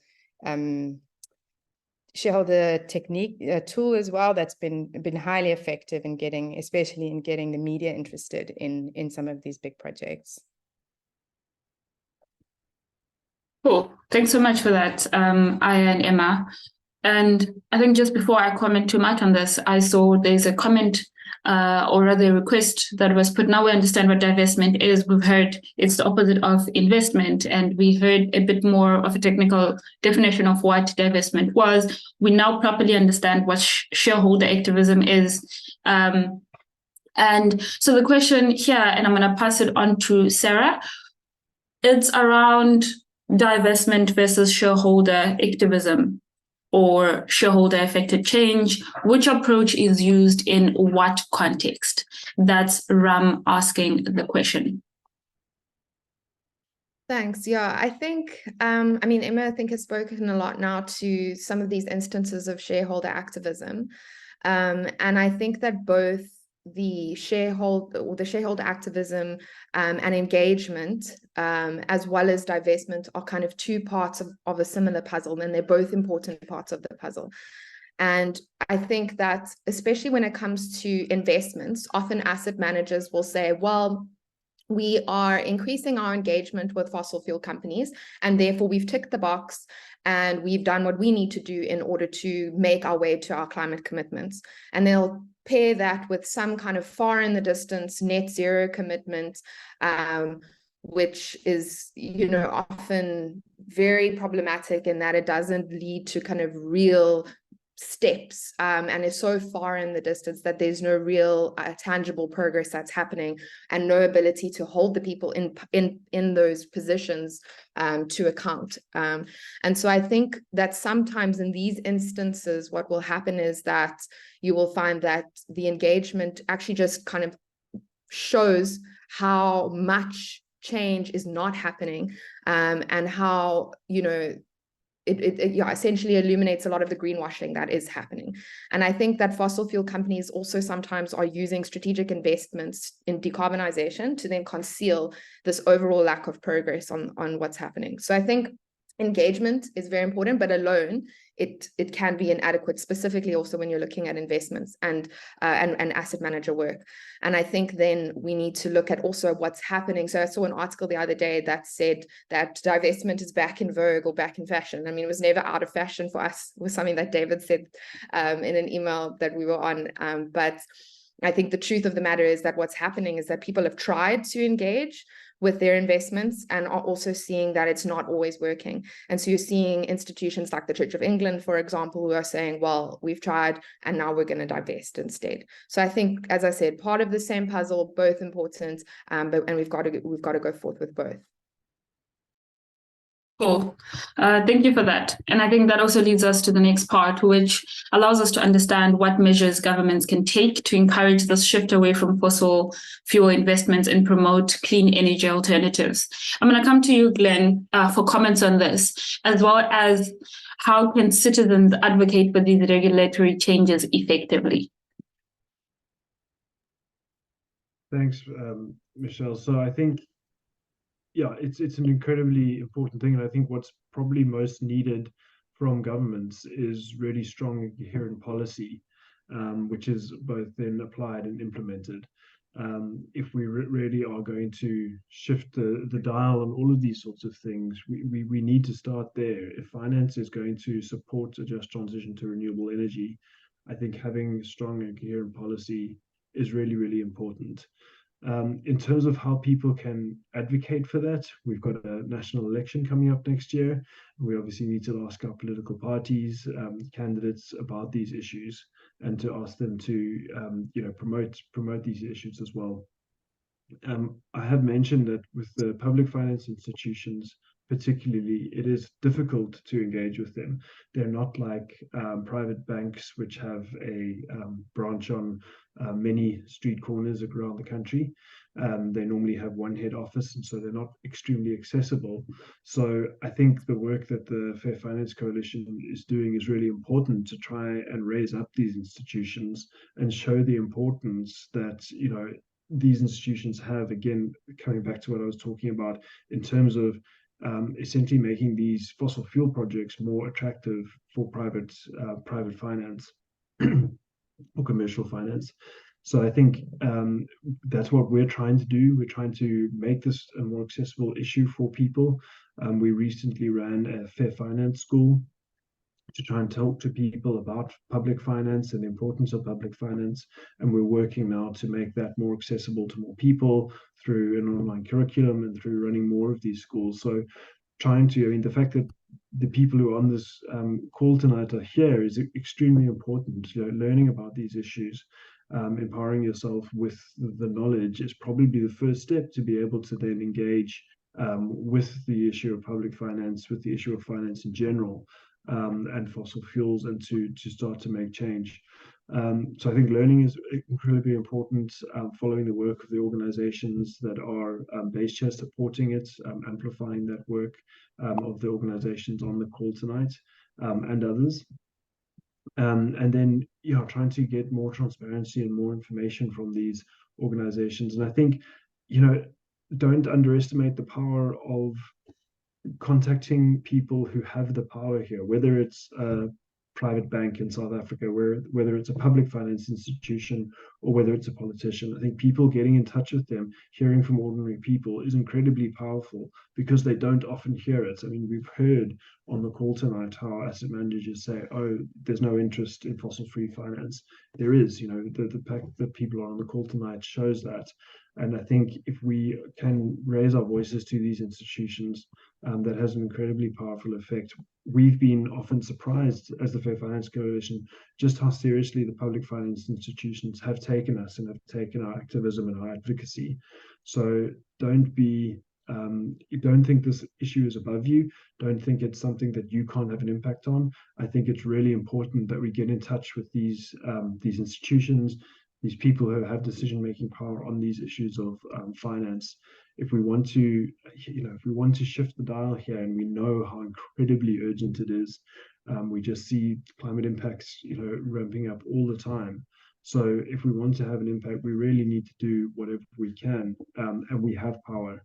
shareholder technique tool as well. That's been highly effective in especially in getting the media interested in some of these big projects. Cool. Thanks so much for that, Aya and Emma. And I think just before I comment too much on this, I saw there's a comment or rather a request that was put. Now we understand what divestment is. We've heard it's the opposite of investment, and we heard a bit more of a technical definition of what divestment was. We now properly understand what shareholder activism is. And so the question here, and I'm going to pass it on to Sarah, it's around divestment versus shareholder activism. or shareholder affected change? Which approach is used in what context? That's Ram asking the question. Thanks. Yeah, I think, I mean, Emma, I think has spoken a lot now to some of these instances of shareholder activism. And I think that both the shareholder activism and engagement, as well as divestment, are kind of two parts of a similar puzzle, and they're both important parts of the puzzle. And I think that especially when it comes to investments, often asset managers will say, well, we are increasing our engagement with fossil fuel companies, and therefore we've ticked the box and we've done what we need to do in order to make our way to our climate commitments. And they'll pair that with some kind of far in the distance net zero commitment, which is, often very problematic in that it doesn't lead to kind of real steps, and is so far in the distance that there's no real tangible progress that's happening, and no ability to hold the people in those positions to account. And so I think that sometimes in these instances, what will happen is that you will find that the engagement actually just kind of shows how much change is not happening, and how, it essentially illuminates a lot of the greenwashing that is happening. And I think that fossil fuel companies also sometimes are using strategic investments in decarbonization to then conceal this overall lack of progress on what's happening. So I think engagement is very important, but alone it can be inadequate, specifically also when you're looking at investments and asset manager work. And I think then we need to look at also what's happening. So I saw an article the other day that said that divestment is back in vogue or back in fashion. I mean, it was never out of fashion for us. It was something that David said in an email that we were on. But I think the truth of the matter is that what's happening is that people have tried to engage with their investments and are also seeing that it's not always working. And so you're seeing institutions like the Church of England, for example, who are saying, well, we've tried and now we're going to divest instead. So I think, as I said, part of the same puzzle, both important, and we've got to go forth with both. Cool. Thank you for that. And I think that also leads us to the next part, which allows us to understand what measures governments can take to encourage this shift away from fossil fuel investments and promote clean energy alternatives. I'm going to come to you, Glenn, for comments on this, as well as how can citizens advocate for these regulatory changes effectively? Thanks, Michelle. So I think, yeah, it's an incredibly important thing. And I think what's probably most needed from governments is really strong and coherent policy, which is both then applied and implemented. If we really are going to shift the dial on all of these sorts of things, we need to start there. If finance is going to support a just transition to renewable energy, I think having strong and coherent policy is really, really important. In terms of how people can advocate for that, we've got a national election coming up next year. We obviously need to ask our political parties, candidates about these issues, and to ask them to, promote these issues as well. I have mentioned that with the public finance institutions, particularly, it is difficult to engage with them. They're not like private banks, which have a branch on many street corners around the country. They normally have one head office, and so they're not extremely accessible. So I think the work that the Fair Finance Coalition is doing is really important to try and raise up these institutions and show the importance that, these institutions have, again, coming back to what I was talking about in terms of essentially making these fossil fuel projects more attractive for private finance or commercial finance. So I think that's what we're trying to do. We're trying to make this a more accessible issue for people. We recently ran a Fair Finance School to try and talk to people about public finance and the importance of public finance. And we're working now to make that more accessible to more people through an online curriculum and through running more of these schools. So the fact that the people who are on this call tonight are here is extremely important. Learning about these issues, empowering yourself with the knowledge is probably the first step to be able to then engage with the issue of public finance, with the issue of finance in general. and fossil fuels, and to start to make change. So I think learning is incredibly important, following the work of the organizations that are based here, supporting it, amplifying that work of the organizations on the call tonight, and others. And then, trying to get more transparency and more information from these organizations. And I think, don't underestimate the power of contacting people who have the power here, whether it's a private bank in South Africa, whether it's a public finance institution, or whether it's a politician. I think people getting in touch with them, hearing from ordinary people, is incredibly powerful, because they don't often hear it. I mean, we've heard on the call tonight how asset managers say, oh, there's no interest in fossil-free finance. There is, the fact that people are on the call tonight shows that. And I think if we can raise our voices to these institutions, that has an incredibly powerful effect. We've been often surprised as the Fair Finance Coalition just how seriously the public finance institutions have taken us and have taken our activism and our advocacy. So don't think this issue is above you. Don't think it's something that you can't have an impact on. I think it's really important that we get in touch with these institutions, these people who have decision-making power on these issues of finance. If we want to, shift the dial here, and we know how incredibly urgent it is, we just see climate impacts, ramping up all the time. So if we want to have an impact, we really need to do whatever we can, and we have power,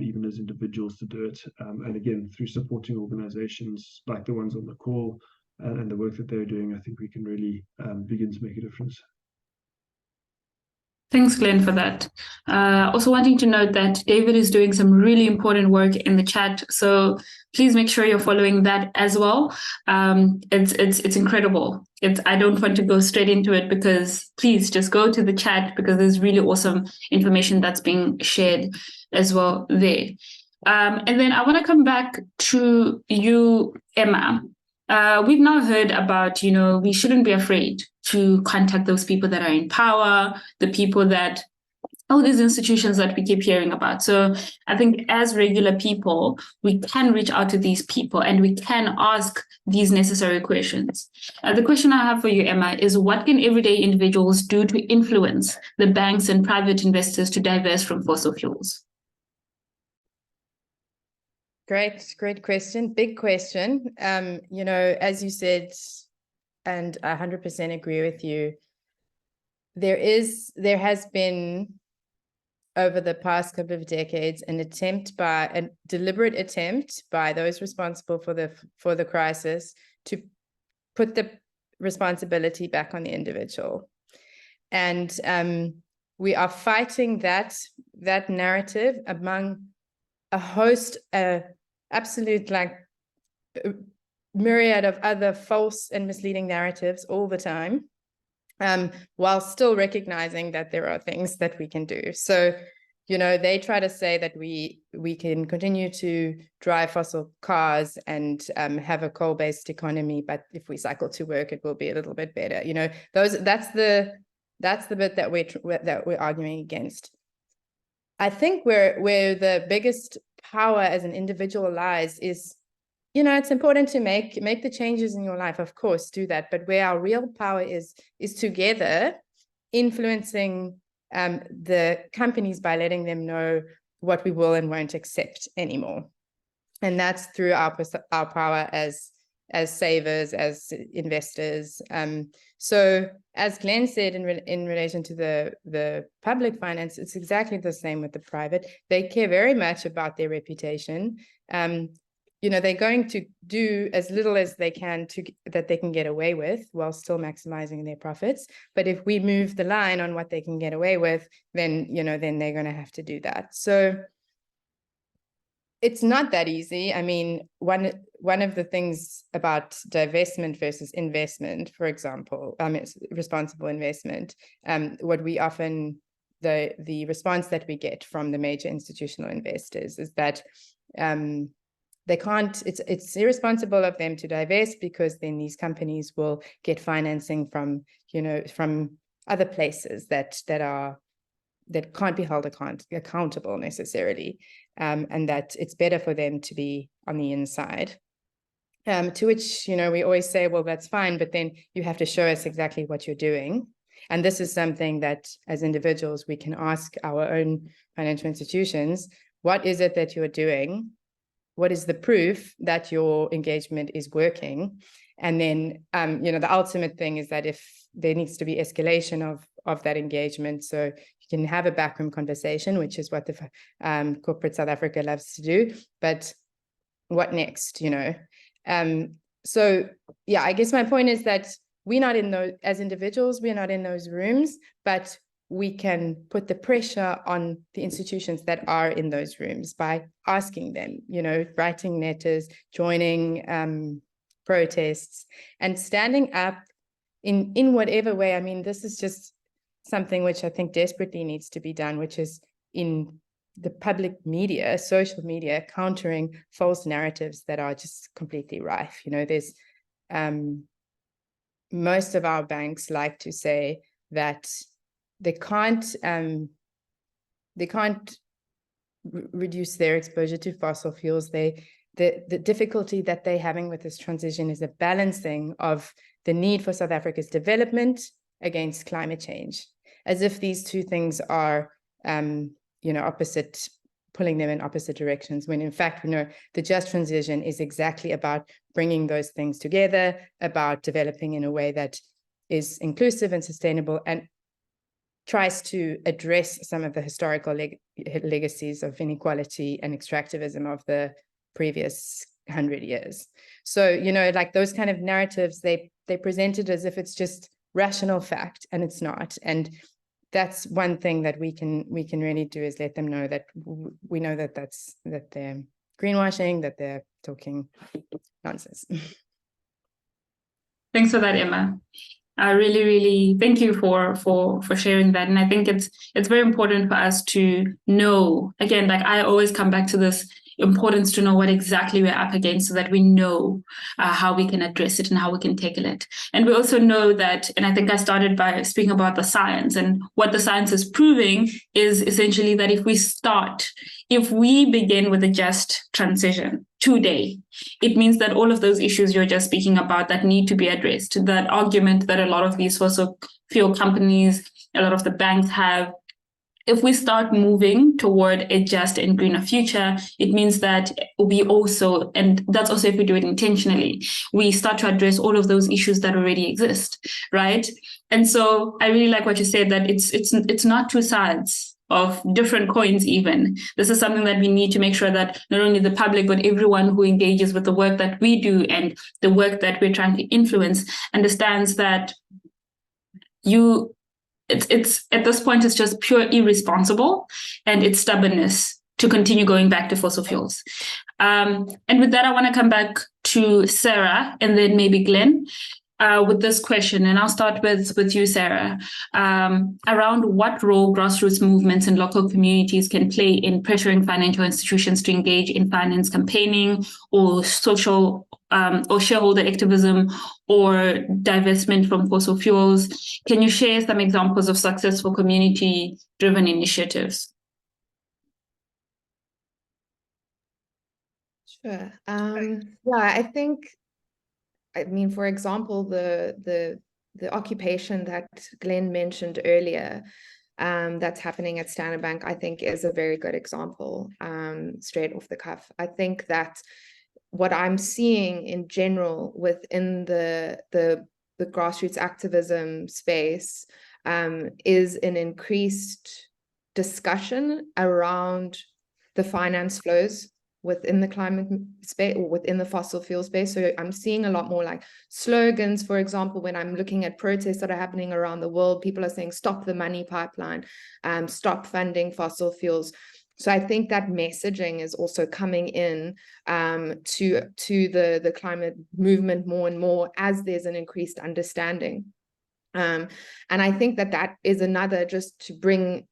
even as individuals, to do it. And again, through supporting organizations like the ones on the call and the work that they're doing, I think we can really begin to make a difference. Thanks, Glenn, for that. Also wanting to note that David is doing some really important work in the chat, so please make sure you're following that as well. It's incredible. I don't want to go straight into it, because please just go to the chat, because there's really awesome information that's being shared as well there. And then I want to come back to you, Emma. We've now heard about, we shouldn't be afraid to contact those people that are in power, the people that, all these institutions that we keep hearing about. So I think as regular people, we can reach out to these people and we can ask these necessary questions. The question I have for you, Emma, is what can everyday individuals do to influence the banks and private investors to divest from fossil fuels? Great question. Big question. As you said, and I 100% agree with you, there has been, over the past couple of decades, a deliberate attempt by those responsible for the crisis to put the responsibility back on the individual. And we are fighting that narrative among a host, absolute myriad of other false and misleading narratives all the time, while still recognizing that there are things that we can do. So, they try to say that we can continue to drive fossil cars and have a coal-based economy, but if we cycle to work, it will be a little bit better. That's the bit that we're arguing against. I think where the biggest power as an individual lies is, it's important to make the changes in your life, of course, do that. But where our real power is together, influencing the companies by letting them know what we will and won't accept anymore. And that's through our power as savers, as investors. So as Glenn said, in relation to the public finance, it's exactly the same with the private. They care very much about their reputation. They're going to do as little as they can that they can get away with while still maximizing their profits. But if we move the line on what they can get away with, then they're going to have to do that. So it's not that easy. I mean, one of the things about divestment versus investment, for example, responsible investment, what we often, the response that we get from the major institutional investors is that they can't, it's irresponsible of them to divest, because then these companies will get financing from other places that can't be held accountable necessarily, and that it's better for them to be on the inside. To which, we always say, well, that's fine, but then you have to show us exactly what you're doing. And this is something that as individuals, we can ask our own financial institutions, what is it that you're doing? What is the proof that your engagement is working? And then, the ultimate thing is that if there needs to be escalation of that engagement, so you can have a backroom conversation, which is what the corporate South Africa loves to do. But what next, So yeah, I guess my point is that we're not in those, as individuals, we're not in those rooms, but we can put the pressure on the institutions that are in those rooms by asking them, writing letters, joining protests, and standing up in whatever way. I mean, this is just something which I think desperately needs to be done, which is in the public media, social media, countering false narratives that are just completely rife. There's most of our banks like to say that they can't reduce their exposure to fossil fuels. The difficulty that they're having with this transition is a balancing of the need for South Africa's development against climate change, as if these two things are opposite, pulling them in opposite directions, when in fact, the just transition is exactly about bringing those things together, about developing in a way that is inclusive and sustainable, and tries to address some of the historical legacies of inequality and extractivism of the previous 100 years. So, like those kind of narratives, they present it as if it's just rational fact, and it's not. And that's one thing that we can really do, is let them know that we know that they're greenwashing, that they're talking nonsense. Thanks for that, Emma. I really, really thank you for sharing that. And I think it's very important for us to know, again, like I always come back to this importance to know what exactly we're up against, so that we know how we can address it and how we can tackle it. And we also know that, and I think I started by speaking about the science, and what the science is proving is essentially that if we begin with a just transition today, it means that all of those issues you're just speaking about that need to be addressed, that argument that a lot of these fossil fuel companies, a lot of the banks have, if we start moving toward a just and greener future, it means that we also, and that's also if we do it intentionally, we start to address all of those issues that already exist, right? And so I really like what you said, that it's not two sides of different coins even. This is something that we need to make sure that not only the public, but everyone who engages with the work that we do and the work that we're trying to influence understands that it's at this point, it's just pure irresponsible, and it's stubbornness to continue going back to fossil fuels. And with that, I want to come back to Sarah and then maybe Glenn with this question. And I'll start with you, Sarah, around what role grassroots movements and local communities can play in pressuring financial institutions to engage in finance campaigning or social or shareholder activism or divestment from fossil fuels. Can you share some examples of successful community-driven initiatives? Sure. I think, for example, the occupation that Glenn mentioned earlier, that's happening at Standard Bank, I think is a very good example, straight off the cuff. I think that what I'm seeing in general within the grassroots activism space is an increased discussion around the finance flows within the climate space or within the fossil fuel space. So I'm seeing a lot more like slogans, for example, when I'm looking at protests that are happening around the world, people are saying, stop the money pipeline, stop funding fossil fuels. So I think that messaging is also coming in to the climate movement more and more as there's an increased understanding. And I think that is another, just to bring,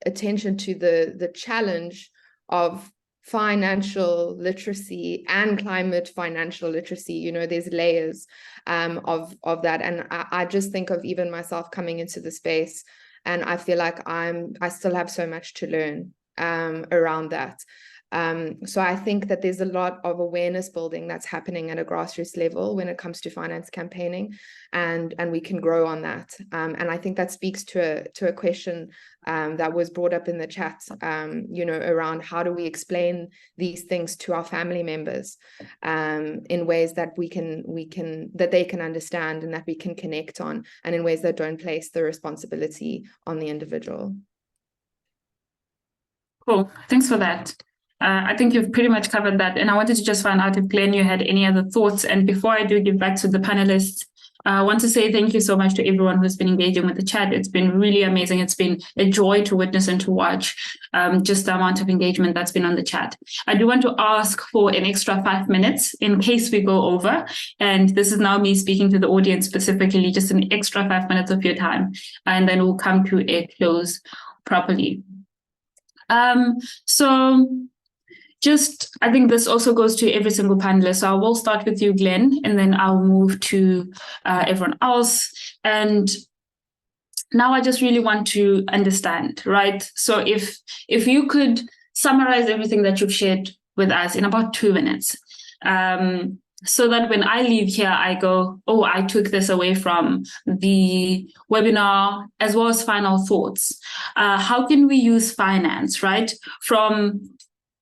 attention to the challenge of financial literacy and climate financial literacy. There's layers of that. And I just think of even myself coming into the space, and I feel like I still have so much to learn around that. So I think that there's a lot of awareness building that's happening at a grassroots level when it comes to finance campaigning, and we can grow on that. And I think that speaks to a question that was brought up in the chat, around how do we explain these things to our family members in ways that that they can understand and that we can connect on, and in ways that don't place the responsibility on the individual. Cool. Thanks for that. I think you've pretty much covered that. And I wanted to just find out if Glenn, you had any other thoughts. And before I do give back to the panelists, I want to say thank you so much to everyone who's been engaging with the chat. It's been really amazing. It's been a joy to witness and to watch just the amount of engagement that's been on the chat. I do want to ask for an extra 5 minutes in case we go over. And this is now me speaking to the audience specifically, just an extra 5 minutes of your time. And then we'll come to a close properly. I think this also goes to every single panelist. So I will start with you, Glenn, and then I'll move to everyone else. And now I just really want to understand, right? So if you could summarize everything that you've shared with us in about 2 minutes, so that when I leave here, I go, oh, I took this away from the webinar, as well as final thoughts. How can we use finance, right? From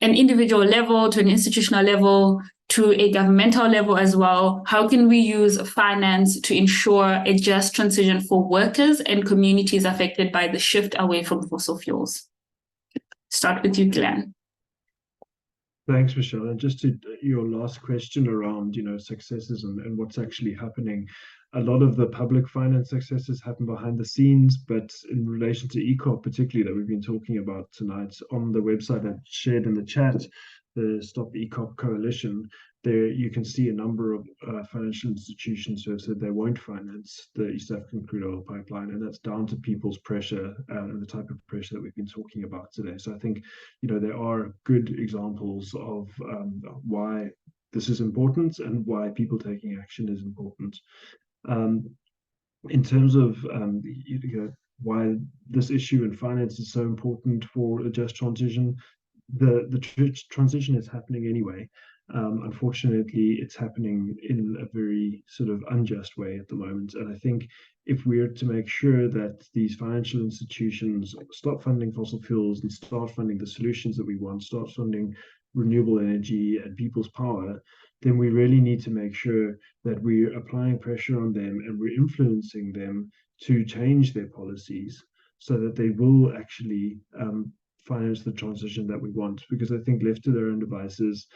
an individual level to an institutional level to a governmental level as well. How can we use finance to ensure a just transition for workers and communities affected by the shift away from fossil fuels? Start with you, Glenn. Thanks, Michelle. And just to your last question around, successes and what's actually happening, a lot of the public finance successes happen behind the scenes, but in relation to ECOP particularly that we've been talking about tonight, on the website I shared in the chat, the Stop ECOP Coalition, there you can see a number of financial institutions who have said they won't finance the East African crude oil pipeline, and that's down to people's pressure and the type of pressure that we've been talking about today. So I think, there are good examples of why this is important and why people taking action is important. In terms of why this issue in finance is so important for a just transition, the transition is happening anyway. Unfortunately, it's happening in a very sort of unjust way at the moment. And I think if we're to make sure that these financial institutions stop funding fossil fuels and start funding the solutions that we want, start funding renewable energy and people's power, then we really need to make sure that we're applying pressure on them and we're influencing them to change their policies so that they will actually finance the transition that we want. Because I think left to their own devices,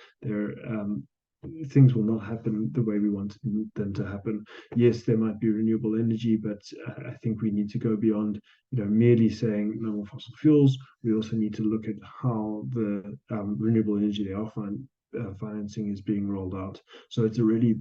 things will not happen the way we want them to happen. Yes, there might be renewable energy, but I think we need to go beyond, merely saying no more fossil fuels. We also need to look at how the renewable energy they are financing is being rolled out. So it's a really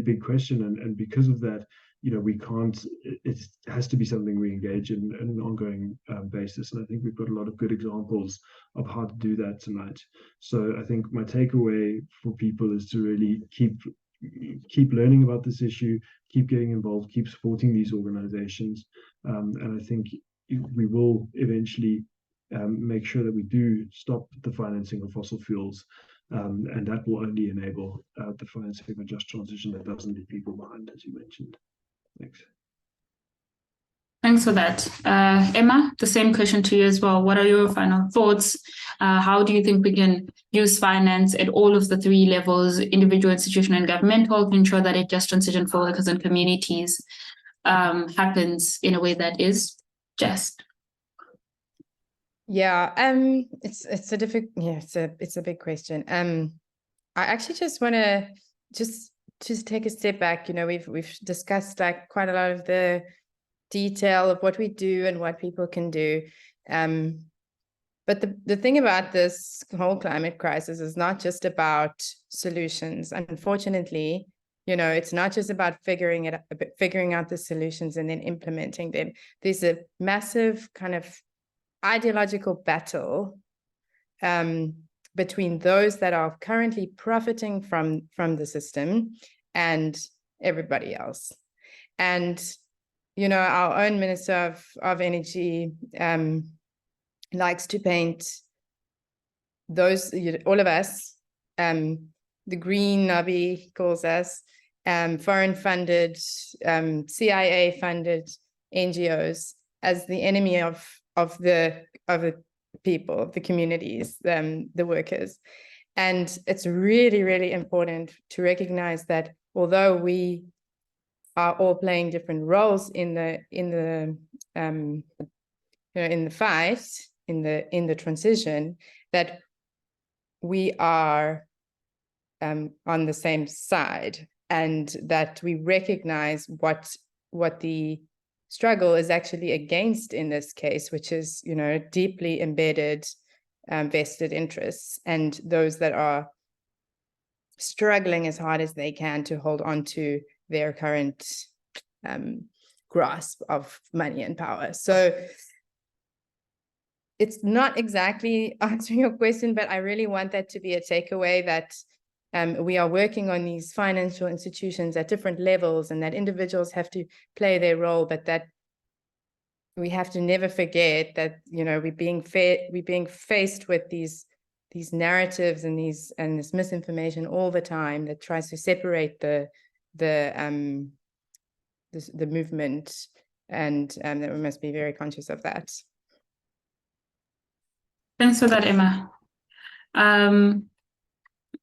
big question, and because of that, we can't. It has to be something we engage in an ongoing basis, and I think we've got a lot of good examples of how to do that tonight. So I think my takeaway for people is to really keep learning about this issue, keep getting involved, keep supporting these organizations, and I think we will eventually make sure that we do stop the financing of fossil fuels. And that will only enable the financing of a just transition that doesn't leave people behind, as you mentioned. Thanks. Thanks for that. Emma, the same question to you as well. What are your final thoughts? How do you think we can use finance at all of the 3 levels, individual, institutional, and governmental, to ensure that a just transition for workers and communities happens in a way that is just? Yeah, it's a big question. I actually just want to just take a step back. We've discussed like quite a lot of the detail of what we do and what people can do. But the thing about this whole climate crisis is not just about solutions. Unfortunately, it's not just about figuring out the solutions and then implementing them. There's a massive kind of ideological battle between those that are currently profiting from the system and everybody else. And our own Minister of Energy likes to paint all of us, the Green Lobby calls us, foreign funded, CIA funded NGOs as the enemy of the people, of the communities, the workers. And it's really, really important to recognize that although we are all playing different roles in the fight, in the transition, that we are on the same side, and that we recognize what the struggle is actually against in this case, which is, deeply embedded vested interests, and those that are struggling as hard as they can to hold on to their current grasp of money and power. So it's not exactly answering your question, but I really want that to be a takeaway, that we are working on these financial institutions at different levels, and that individuals have to play their role, but that we have to never forget that, we're being faced with these narratives and this misinformation all the time that tries to separate the movement, and that we must be very conscious of that. Thanks for that, Emma.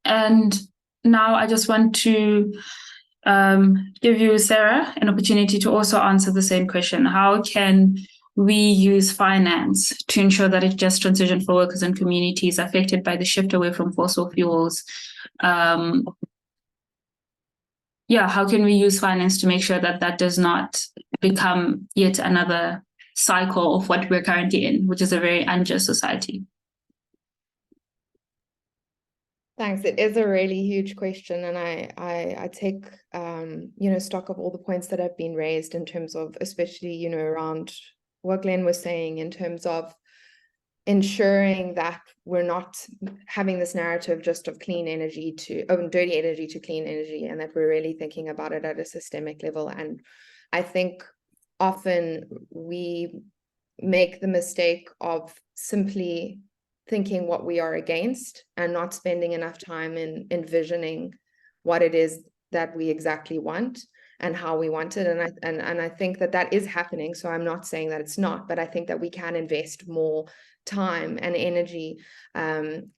And now I just want to give you, Sarah, an opportunity to also answer the same question. How can we use finance to ensure that a just transition for workers and communities affected by the shift away from fossil fuels? How can we use finance to make sure that does not become yet another cycle of what we're currently in, which is a very unjust society? Thanks. It is a really huge question, and I take stock of all the points that have been raised in terms of, especially around what Glenn was saying, in terms of ensuring that we're not having this narrative just of clean energy dirty energy to clean energy, and that we're really thinking about it at a systemic level. And I think often we make the mistake of simply thinking what we are against and not spending enough time in envisioning what it is that we exactly want and how we want it. And I think that is happening. So I'm not saying that it's not, but I think that we can invest more time and energy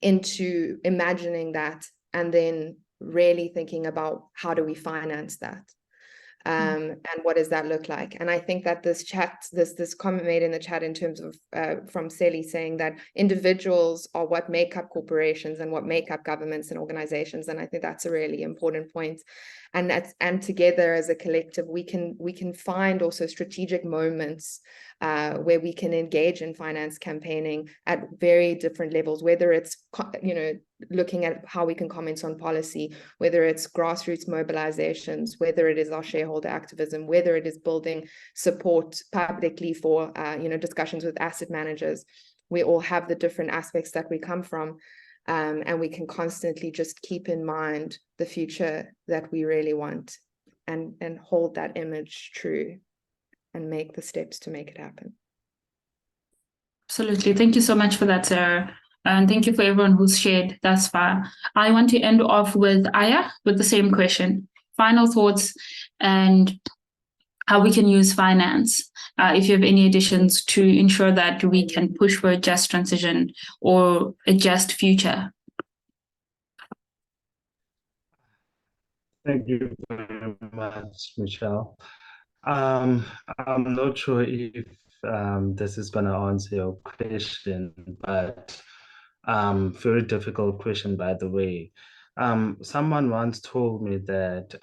into imagining that, and then really thinking about how do we finance that. And what does that look like? And I think that this comment made in the chat in terms of from Sally saying that individuals are what make up corporations and what make up governments and organizations, and I think that's a really important point. And together as a collective, we can find also strategic moments where we can engage in finance campaigning at very different levels, whether it's looking at how we can comment on policy, whether it's grassroots mobilizations, whether it is our shareholder activism, whether it is building support publicly for discussions with asset managers. We all have the different aspects that we come from, and we can constantly just keep in mind the future that we really want, and hold that image true and make the steps to make it happen. Absolutely. Thank you so much for that, Sarah. And thank you for everyone who's shared thus far. I want to end off with Aya with the same question. Final thoughts and how we can use finance. If you have any additions to ensure that we can push for a just transition or a just future. Thank you very much, Michelle. I'm not sure if this is going to answer your question, but very difficult question, by the way. Someone once told me that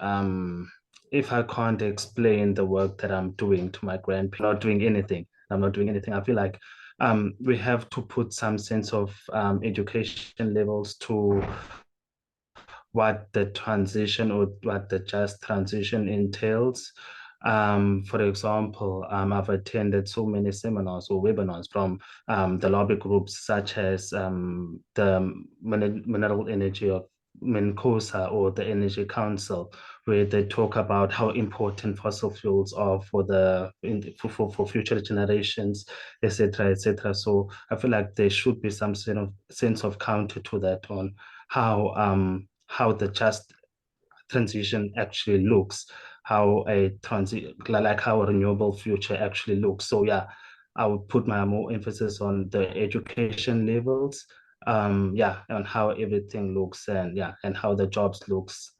if I can't explain the work that I'm doing to my grandparents, I'm not doing anything. I feel like we have to put some sense of education levels to what the transition or what the just transition entails. For example, I've attended so many seminars or webinars from the lobby groups such as the Mineral Energy of MINCOSA or the Energy Council, where they talk about how important fossil fuels are for for future generations, etc., etc. So I feel like there should be some sort of sense of counter to that on how the just transition actually looks, how a how a renewable future actually looks. So yeah, I would put my more emphasis on the education levels, on how everything looks, and how the jobs looks.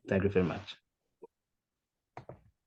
Thank you very much.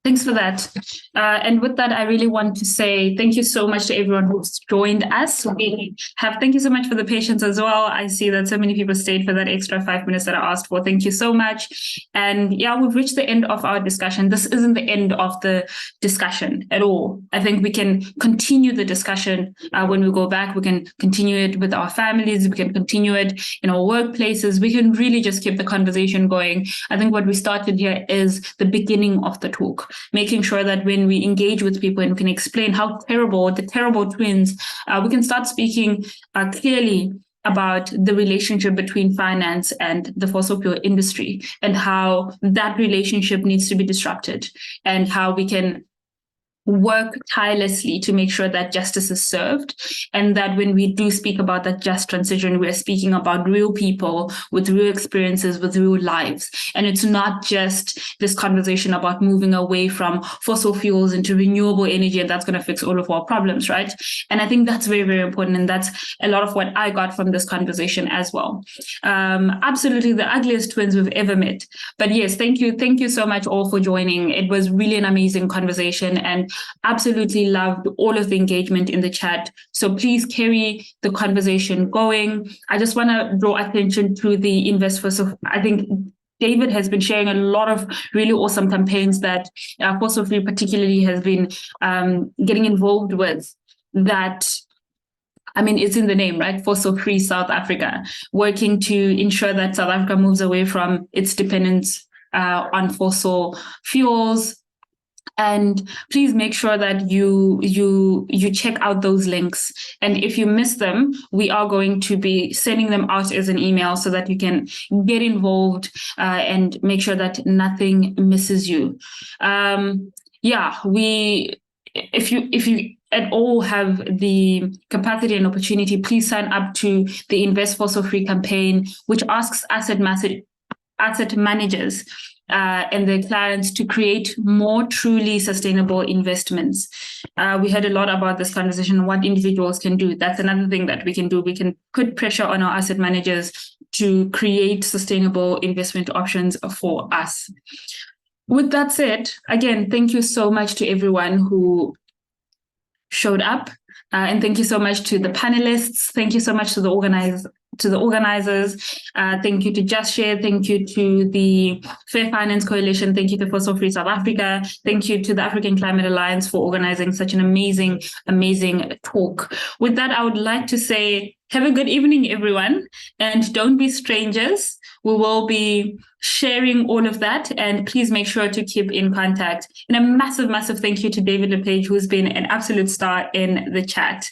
Thanks for that. And with that, I really want to say thank you so much to everyone who's joined us. Thank you so much for the patience as well. I see that so many people stayed for that extra 5 minutes that I asked for. Thank you so much. And yeah, we've reached the end of our discussion. This isn't the end of the discussion at all. I think we can continue the discussion when we go back. We can continue it with our families. We can continue it in our workplaces. We can really just keep the conversation going. I think what we started here is the beginning of the talk, making sure that when we engage with people and we can explain how terrible the terrible twins, we can start speaking clearly about the relationship between finance and the fossil fuel industry and how that relationship needs to be disrupted and how we can work tirelessly to make sure that justice is served, and that when we do speak about that just transition, we're speaking about real people with real experiences, with real lives. And it's not just this conversation about moving away from fossil fuels into renewable energy, and that's going to fix all of our problems, right? And I think that's very, very important. And that's a lot of what I got from this conversation as well. Absolutely the ugliest twins we've ever met. But yes, thank you. Thank you so much all for joining. It was really an amazing conversation, and absolutely loved all of the engagement in the chat. So please carry the conversation going. I just want to draw attention to the Invest Fossil. I think David has been sharing a lot of really awesome campaigns that Fossil Free particularly has been getting involved with. That, I mean, it's in the name, right? Fossil Free South Africa, working to ensure that South Africa moves away from its dependence on fossil fuels. And please make sure that you check out those links. And if you miss them, we are going to be sending them out as an email so that you can get involved and make sure that nothing misses you. If you at all have the capacity and opportunity, please sign up to the Invest Fossil Free campaign, which asks asset managers and their clients to create more truly sustainable investments. We heard a lot about this conversation, what individuals can do. That's another thing that we can do. We can put pressure on our asset managers to create sustainable investment options for us. With that said, again, thank you so much to everyone who showed up. And thank you so much to the panelists. Thank you so much to the organizers. Thank you to Just Share. Thank you to the Fair Finance Coalition. Thank you to Fossil Free South Africa. Thank you to the African Climate Alliance for organizing such an amazing, amazing talk. With that, I would like to say, have a good evening, everyone, and don't be strangers. We will be sharing all of that, and please make sure to keep in contact. And a massive, massive thank you to David LePage, who's been an absolute star in the chat.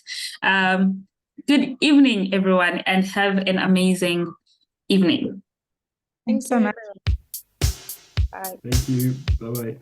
Good evening, everyone, and have an amazing evening. Thanks so much. Bye. Thank you. Bye-bye.